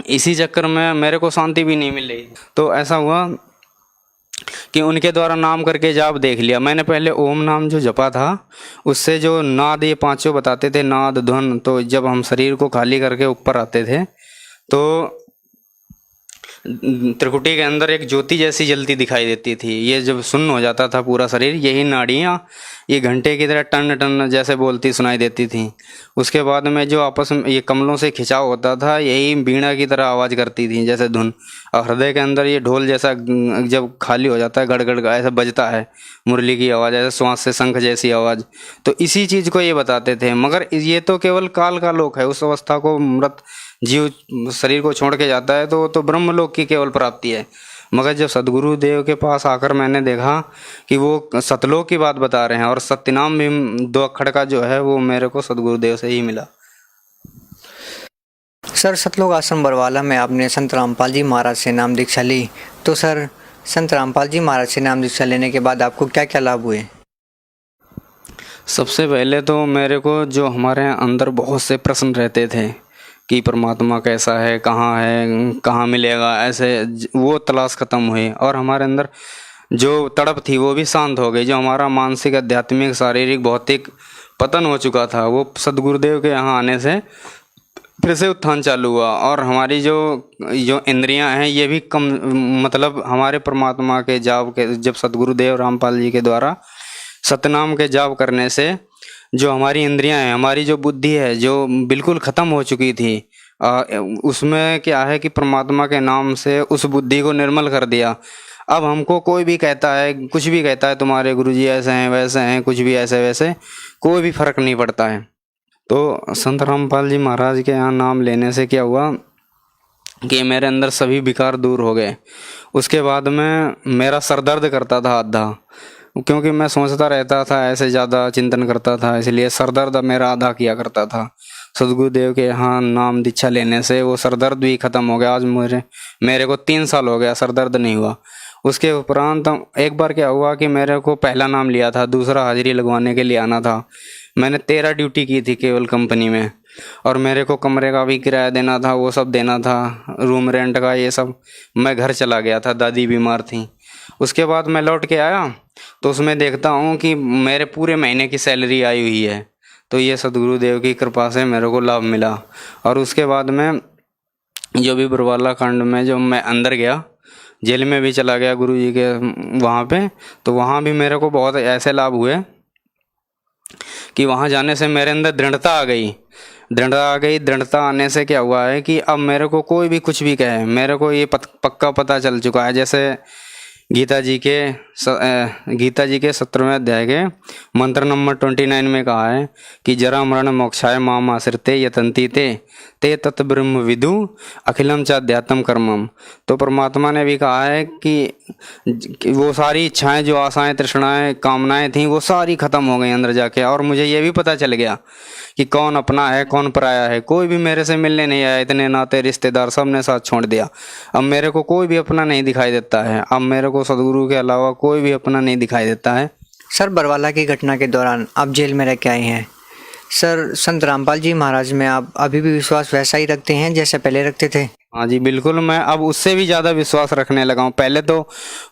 इसी चक्कर में मेरे को शांति भी नहीं मिल रही। तो ऐसा हुआ कि उनके द्वारा नाम करके जाप देख लिया मैंने। पहले ओम नाम जो जपा था, उससे जो नाद ये पांचों बताते थे, नाद ध्वन, तो जब हम शरीर को खाली करके ऊपर आते थे तो त्रिकुटी के अंदर एक ज्योति जैसी जलती दिखाई देती थी। ये जब सुन्न हो जाता था पूरा शरीर, यही नाड़ियाँ ये घंटे की तरह टन टन जैसे बोलती सुनाई देती थी। उसके बाद में जो आपस में ये कमलों से खिंचाव होता था, यही वीणा की तरह आवाज़ करती थी जैसे धुन। और हृदय के अंदर ये ढोल जैसा जब खाली हो जाता है, गड़गड़ ऐसा बजता है, मुरली की आवाज़, ऐसे श्वास से शंख जैसी आवाज़। तो इसी चीज़ को ये बताते थे। मगर ये तो केवल काल का लोक है। उस अवस्था को मृत जीव शरीर को छोड़ के जाता है तो ब्रह्मलोक की केवल प्राप्ति है। मगर जब सदगुरु देव के पास आकर मैंने देखा कि वो सतलोक की बात बता रहे हैं, और सत्यनाम भी 2 अक्षर का जो है वो मेरे को सदगुरु देव से ही मिला। सर, सतलोक आश्रम बरवाला में आपने संत रामपाल जी महाराज से नाम दीक्षा ली, तो सर संत रामपाल जी महाराज से नाम दीक्षा लेने के बाद आपको क्या क्या लाभ हुए? सबसे पहले तो मेरे को जो हमारे अंदर बहुत से प्रश्न रहते थे कि परमात्मा कैसा है, कहाँ मिलेगा, ऐसे वो तलाश खत्म हुई, और हमारे अंदर जो तड़प थी वो भी शांत हो गई। जो हमारा मानसिक, आध्यात्मिक, शारीरिक, भौतिक पतन हो चुका था, वो सदगुरुदेव के यहाँ आने से फिर से उत्थान चालू हुआ। और हमारी जो इंद्रियां हैं ये भी कम, मतलब हमारे परमात्मा के जाप के, जब सदगुरुदेव रामपाल जी के द्वारा सतनाम के जाप करने से जो हमारी इंद्रियां हैं, हमारी जो बुद्धि है जो बिल्कुल ख़त्म हो चुकी थी, उसमें क्या है कि परमात्मा के नाम से उस बुद्धि को निर्मल कर दिया। अब हमको कोई भी कहता है, कुछ भी कहता है, तुम्हारे गुरुजी ऐसे हैं वैसे हैं, कुछ भी ऐसे वैसे, कोई भी फर्क नहीं पड़ता है। तो संत रामपाल जी महाराज के यहाँ नाम लेने से क्या हुआ कि मेरे अंदर सभी विकार दूर हो गए। उसके बाद में मेरा सर दर्द करता था आधा, क्योंकि मैं सोचता रहता था, ऐसे ज़्यादा चिंतन करता था, इसलिए सर दर्द मेरा आधा किया करता था। सदगुरुदेव के यहाँ नाम दीक्षा लेने से वो सर दर्द भी ख़त्म हो गया। आज मेरे को 3 साल हो गया सर दर्द नहीं हुआ। उसके उपरांत एक बार क्या हुआ कि मेरे को पहला नाम लिया था, दूसरा हाजिरी लगवाने के लिए आना था। मैंने 13 ड्यूटी की थी केवल कंपनी में, और मेरे को कमरे का भी किराया देना था, वो सब देना था, रूम रेंट का ये सब। मैं घर चला गया था, दादी बीमार थी। उसके बाद मैं लौट के आया तो उसमें देखता हूँ कि मेरे पूरे महीने की सैलरी आई हुई है। तो ये सदगुरुदेव की कृपा से मेरे को लाभ मिला। और उसके बाद में जो भी बरवाला कांड में जो मैं अंदर गया, जेल में भी चला गया गुरुजी के वहाँ पे, तो वहाँ भी मेरे को बहुत ऐसे लाभ हुए कि वहाँ जाने से मेरे अंदर दृढ़ता आ गई। दृढ़ता आने से क्या हुआ है कि अब मेरे को कोई भी कुछ भी कहे, मेरे को ये पक्का पता चल चुका है। जैसे गीता जी के 17वें अध्याय के मंत्र नंबर 29 में कहा है कि जरा मरण मोक्षाय माम आश्रिते यतन्ति ते तत् ब्रह्म विदु अखिलम च अध्यात्म कर्मम। तो परमात्मा ने भी कहा है कि वो सारी इच्छाएं, जो आशाएं, तृष्णाएं, कामनाएं थीं, वो सारी खत्म हो गई अंदर जाके। और मुझे ये भी पता चल गया कि कौन अपना है कौन पराया है। कोई भी मेरे से मिलने नहीं आया, इतने नाते रिश्तेदार सब ने साथ छोड़ दिया। अब मेरे को कोई भी अपना नहीं दिखाई देता है। अब मेरे को सदगुरु के अलावा कोई भी अपना नहीं दिखाई देता है। सर, बरवाला की घटना के दौरान आप जेल में रह के आए हैं। सर, संत रामपाल जी महाराज में आप अभी भी विश्वास वैसा ही रखते हैं जैसे पहले रखते थे? हाँ जी, बिल्कुल। मैं अब उससे भी ज़्यादा विश्वास रखने लगा हूँ। पहले तो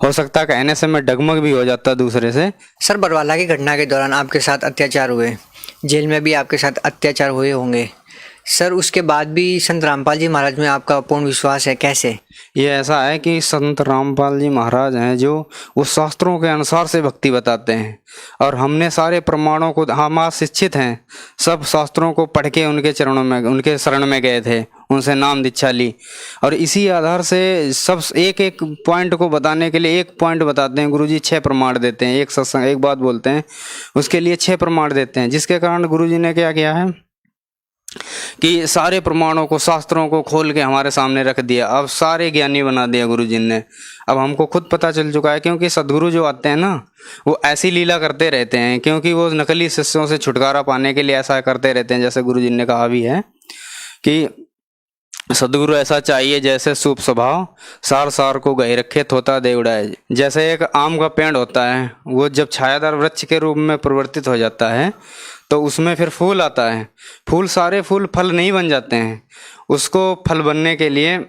हो सकता कहने से मैं डगमग भी हो जाता दूसरे से। सर, बरवाला की घटना के दौरान आपके साथ अत्याचार हुए, जेल में भी आपके साथ अत्याचार हुए होंगे, सर उसके बाद भी संत रामपाल जी महाराज में आपका पूर्ण विश्वास है, कैसे? ये ऐसा है कि संत रामपाल जी महाराज हैं जो वो शास्त्रों के अनुसार से भक्ति बताते हैं, और हमने सारे प्रमाणों को, हम आज शिक्षित हैं, सब शास्त्रों को पढ़ के उनके चरणों में, उनके शरण में गए थे, उनसे नाम दीक्षा ली, और इसी आधार से सब एक एक पॉइंट को बताने के लिए एक पॉइंट बताते हैं गुरुजी, 6 प्रमाण देते हैं। एक सत्संग एक बात बोलते हैं उसके लिए 6 प्रमाण देते हैं, जिसके कारण गुरुजी ने क्या किया है कि सारे प्रमाणों को, शास्त्रों को खोल के हमारे सामने रख दिया। अब सारे ज्ञानी बना दिया गुरुजी ने। अब हमको खुद पता चल चुका है, क्योंकि सदगुरु जो आते हैं ना वो ऐसी लीला करते रहते हैं, क्योंकि वो नकली शिष्यों से छुटकारा पाने के लिए ऐसा करते रहते हैं। जैसे गुरुजी ने कहा भी है कि सदगुरु ऐसा चाहिए जैसे सूप स्वभाव, सार सार को गहे रखे, थोता दे उड़ाए। जैसे एक आम का पेड़ होता है, वो जब छायादार वृक्ष के रूप में परिवर्तित हो जाता है तो उसमें फिर फूल आता है। फूल, सारे फूल फल नहीं बन जाते हैं। उसको फल बनने के लिए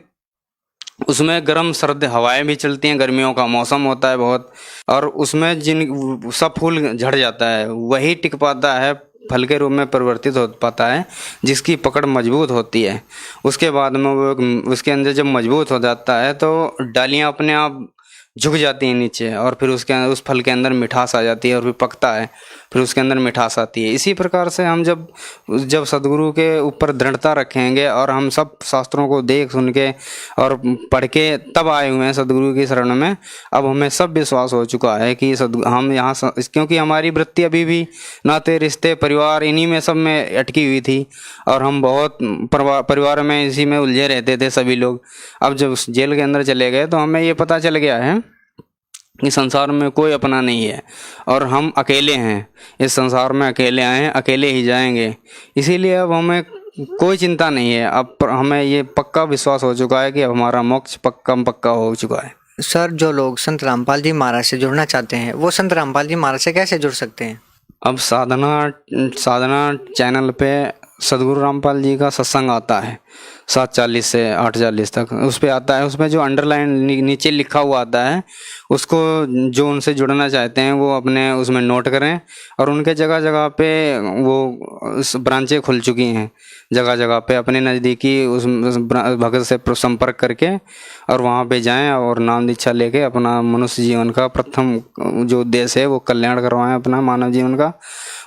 उसमें गर्म सर्द हवाएं भी चलती हैं, गर्मियों का मौसम होता है बहुत, और उसमें जिन सब फूल झड़ जाता है, वही टिक पाता है, फल के रूप में परिवर्तित हो पाता है, जिसकी पकड़ मजबूत होती है। उसके बाद में वो उसके अंदर जब मजबूत हो जाता है तो डालियां अपने आप झुक जाती हैं नीचे, और फिर उस फल के अंदर मिठास आ जाती है, और फिर पकता है, फिर उसके अंदर मिठास आती है। इसी प्रकार से हम जब सदगुरु के ऊपर दृढ़ता रखेंगे, और हम सब शास्त्रों को देख सुन के और पढ़ के तब आए हुए हैं सदगुरु की शरण में, अब हमें सब विश्वास हो चुका है कि हम यहाँ, क्योंकि हमारी वृत्ति अभी भी नाते रिश्ते परिवार इन्हीं में सब में अटकी हुई थी, और हम बहुत परिवार में इसी में उलझे रहते थे सभी लोग। अब जब जेल के अंदर चले गए तो हमें ये पता चल गया है कि संसार में कोई अपना नहीं है, और हम अकेले हैं, इस संसार में अकेले आए हैं, अकेले ही जाएंगे। इसीलिए अब हमें कोई चिंता नहीं है। अब हमें ये पक्का विश्वास हो चुका है कि अब हमारा मोक्ष पक्का हो चुका है। सर जो लोग संत रामपाल जी महाराज से जुड़ना चाहते हैं वो संत रामपाल जी महाराज से कैसे जुड़ सकते हैं? अब साधना चैनल पे सदगुरु रामपाल जी का सत्संग आता है 7:40 से 8:40 तक, उस पर आता है। उसमें जो अंडरलाइन नीचे लिखा हुआ आता है, उसको जो उनसे जुड़ना चाहते हैं वो अपने उसमें नोट करें, और उनके जगह जगह पे वो ब्रांचें खुल चुकी हैं, जगह जगह पे अपने नज़दीकी उस भगत से संपर्क करके और वहाँ पे जाएं, और नाम दीक्षा लेके अपना मनुष्य जीवन का प्रथम जो उद्देश्य है वो कल्याण करवाएं अपना मानव जीवन का,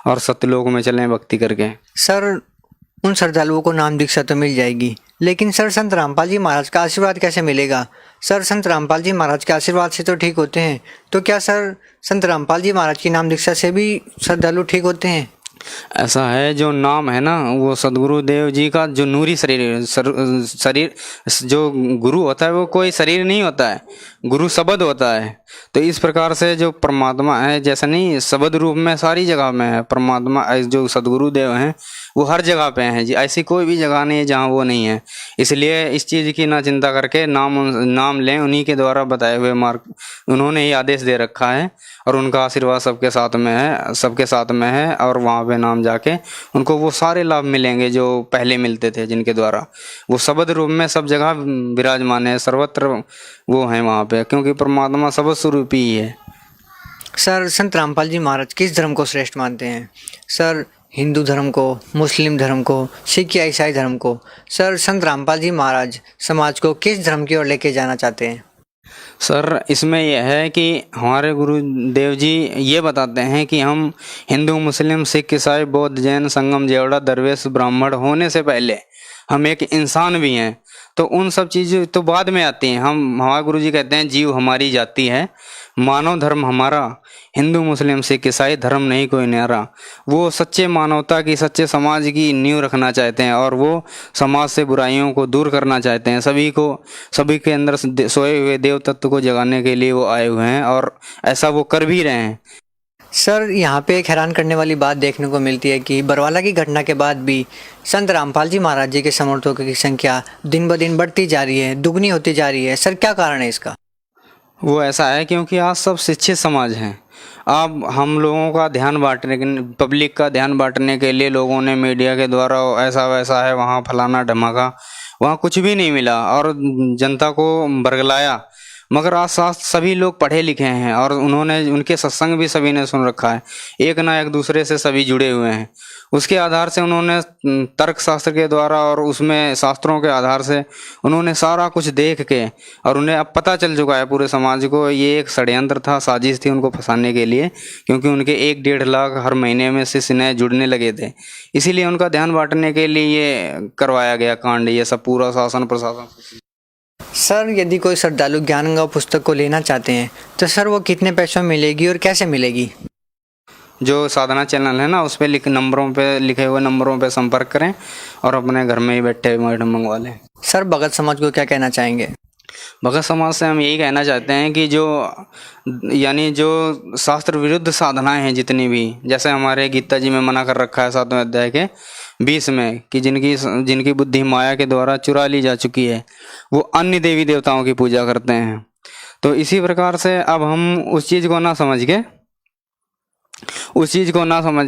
और सत्यलोक में चलें भक्ति करके। सर उन श्रद्धालुओं को नाम दीक्षा तो मिल जाएगी, लेकिन सर संत रामपाल जी महाराज का आशीर्वाद कैसे मिलेगा? सर संत रामपाल जी महाराज के आशीर्वाद से तो ठीक होते हैं, तो क्या सर संत रामपाल जी महाराज की नाम दीक्षा से भी श्रद्धालु ठीक होते हैं? ऐसा है, जो नाम है ना वो सदगुरु देव जी का जो नूरी शरीर जो गुरु होता है वो कोई शरीर नहीं होता है, गुरु शब्द होता है। तो इस प्रकार से जो परमात्मा है, जैसा नहीं शब्द रूप में सारी जगह में है परमात्मा, जो सदगुरु देव हैं वो हर जगह पे हैं जी, ऐसी कोई भी जगह नहीं है जहाँ वो नहीं है। इसलिए इस चीज़ की ना चिंता करके नाम लें, उन्हीं के द्वारा बताए हुए मार्ग उन्होंने ही आदेश दे रखा है, और उनका आशीर्वाद सबके साथ में है, और वहाँ पे नाम जाके उनको वो सारे लाभ मिलेंगे जो पहले मिलते थे, जिनके द्वारा वो शब्द रूप में सब जगह विराजमान है, सर्वत्र वो हैं वहाँ पे, क्योंकि परमात्मा शब्द स्वरूप ही है। सर संत रामपाल जी महाराज किस धर्म को श्रेष्ठ मानते हैं? सर हिंदू धर्म को, मुस्लिम धर्म को, सिख या ईसाई धर्म को? सर संत रामपाल जी महाराज समाज को किस धर्म की ओर लेके जाना चाहते हैं? सर इसमें यह है कि हमारे गुरुदेव जी ये बताते हैं कि हम हिंदू, मुस्लिम, सिख, ईसाई, बौद्ध, जैन, संगम, जेवड़ा, दरवेश, ब्राह्मण होने से पहले हम एक इंसान भी हैं। तो उन सब चीज़ें तो बाद में आती हैं। हमारे गुरु जी कहते हैं जीव हमारी जाति है, मानव धर्म हमारा, हिंदू, मुस्लिम, सिख, ईसाई धर्म नहीं कोई न्यारा। वो सच्चे मानवता की, सच्चे समाज की नींव रखना चाहते हैं, और वो समाज से बुराइयों को दूर करना चाहते हैं। सभी के अंदर सोए हुए देव तत्व को जगाने के लिए वो आए हुए हैं, और ऐसा वो कर भी रहे हैं। सर यहाँ पे एक हैरान करने वाली बात देखने को मिलती है कि बरवाला की घटना के बाद भी संत रामपाल जी महाराज जी के समर्थकों की संख्या दिन ब दिन बढ़ती जा रही है, दुगनी होती जा रही है। सर क्या कारण है इसका? वो ऐसा है क्योंकि आज सब शिक्षित समाज हैं। अब हम लोगों का ध्यान बांटने, पब्लिक का ध्यान बांटने के लिए लोगों ने मीडिया के द्वारा ऐसा वैसा है, वहाँ फलाना धमाका, वहाँ कुछ भी नहीं मिला, और जनता को बरगलाया, मगर आज सभी लोग पढ़े लिखे हैं और उन्होंने उनके सत्संग भी सभी ने सुन रखा है, एक ना एक दूसरे से सभी जुड़े हुए हैं। उसके आधार से उन्होंने तर्क शास्त्र के द्वारा और उसमें शास्त्रों के आधार से उन्होंने सारा कुछ देख के, और उन्हें अब पता चल चुका है पूरे समाज को ये एक षड्यंत्र था, साजिश थी उनको फंसाने के लिए, क्योंकि उनके 1-1.5 लाख हर महीने में शिष्य नए जुड़ने लगे थे। इसीलिए उनका ध्यान बांटने के लिए ये करवाया गया कांड, ये सब पूरा शासन प्रशासन। सर यदि कोई श्रद्धालु ज्ञानगंगा पुस्तक को लेना चाहते हैं तो सर वो कितने पैसों में मिलेगी और कैसे मिलेगी? जो साधना चैनल है ना, उस पर लिखे हुए नंबरों पे संपर्क करें और अपने घर में ही बैठे मैडम मंगवा लें। सर भगत समाज को क्या कहना चाहेंगे? भगत समाज से हम यही कहना चाहते हैं कि जो शास्त्र विरुद्ध साधनाएं हैं जितनी भी, जैसे हमारे गीता जी में मना कर रखा है 7वें अध्याय के 20 में कि जिनकी बुद्धि माया के द्वारा चुरा ली जा चुकी है वो अन्य देवी देवताओं की पूजा करते हैं। तो इसी प्रकार से अब हम उस चीज़ को ना समझ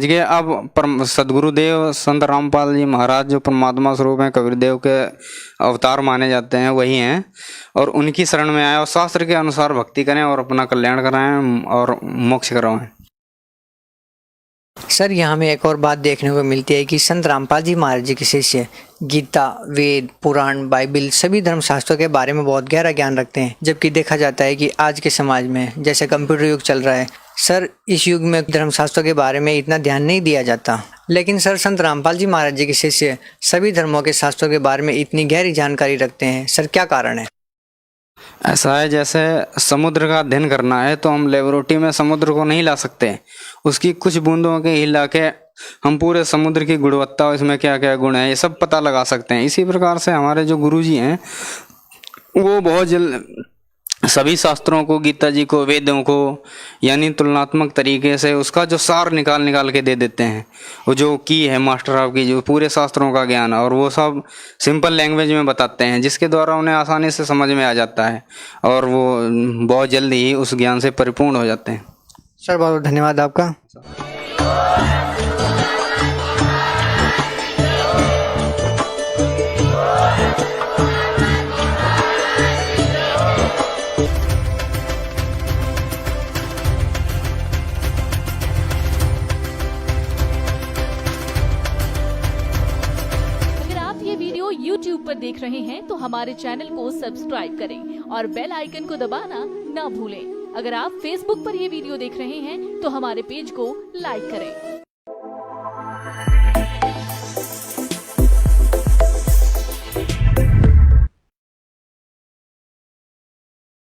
के अब सदगुरुदेव संत रामपाल जी महाराज जो परमात्मा स्वरूप हैं, कबीरदेव के अवतार माने जाते हैं, वही हैं, और उनकी शरण में आए और शास्त्र के अनुसार भक्ति करें और अपना कल्याण कराएं और मोक्ष करवाएं। सर यहाँ में एक और बात देखने को मिलती है कि संत रामपाल जी महाराज जी के शिष्य गीता, वेद, पुराण, बाइबल सभी धर्मशास्त्रों के बारे में बहुत गहरा ज्ञान रखते हैं, जबकि देखा जाता है कि आज के समाज में जैसे कंप्यूटर युग चल रहा है सर, इस युग में धर्मशास्त्रों के बारे में इतना ध्यान नहीं दिया जाता। लेकिन सर संत रामपाल जी महाराज जी के शिष्य सभी धर्मों के शास्त्रों के बारे में इतनी गहरी जानकारी रखते हैं, सर क्या कारण है? ऐसा है जैसे समुद्र का अध्ययन करना है तो हम लेबोरेटरी में समुद्र को नहीं ला सकते, उसकी कुछ बूंदों के हिला के हम पूरे समुद्र की गुणवत्ता और इसमें क्या क्या गुण है ये सब पता लगा सकते हैं। इसी प्रकार से हमारे जो गुरुजी हैं वो बहुत जल्द सभी शास्त्रों को, गीता जी को, वेदों को यानी तुलनात्मक तरीके से उसका जो सार निकाल के दे देते हैं। वो जो की है मास्टर ऑफ की जो पूरे शास्त्रों का ज्ञान, और वो सब सिंपल लैंग्वेज में बताते हैं जिसके द्वारा उन्हें आसानी से समझ में आ जाता है और वो बहुत जल्दी ही उस ज्ञान से परिपूर्ण हो जाते हैं। सर बहुत धन्यवाद आपका। YouTube पर देख रहे हैं तो हमारे चैनल को सब्सक्राइब करें और बेल आइकन को दबाना ना भूलें। अगर आप Facebook पर ये वीडियो देख रहे हैं तो हमारे पेज को लाइक करें।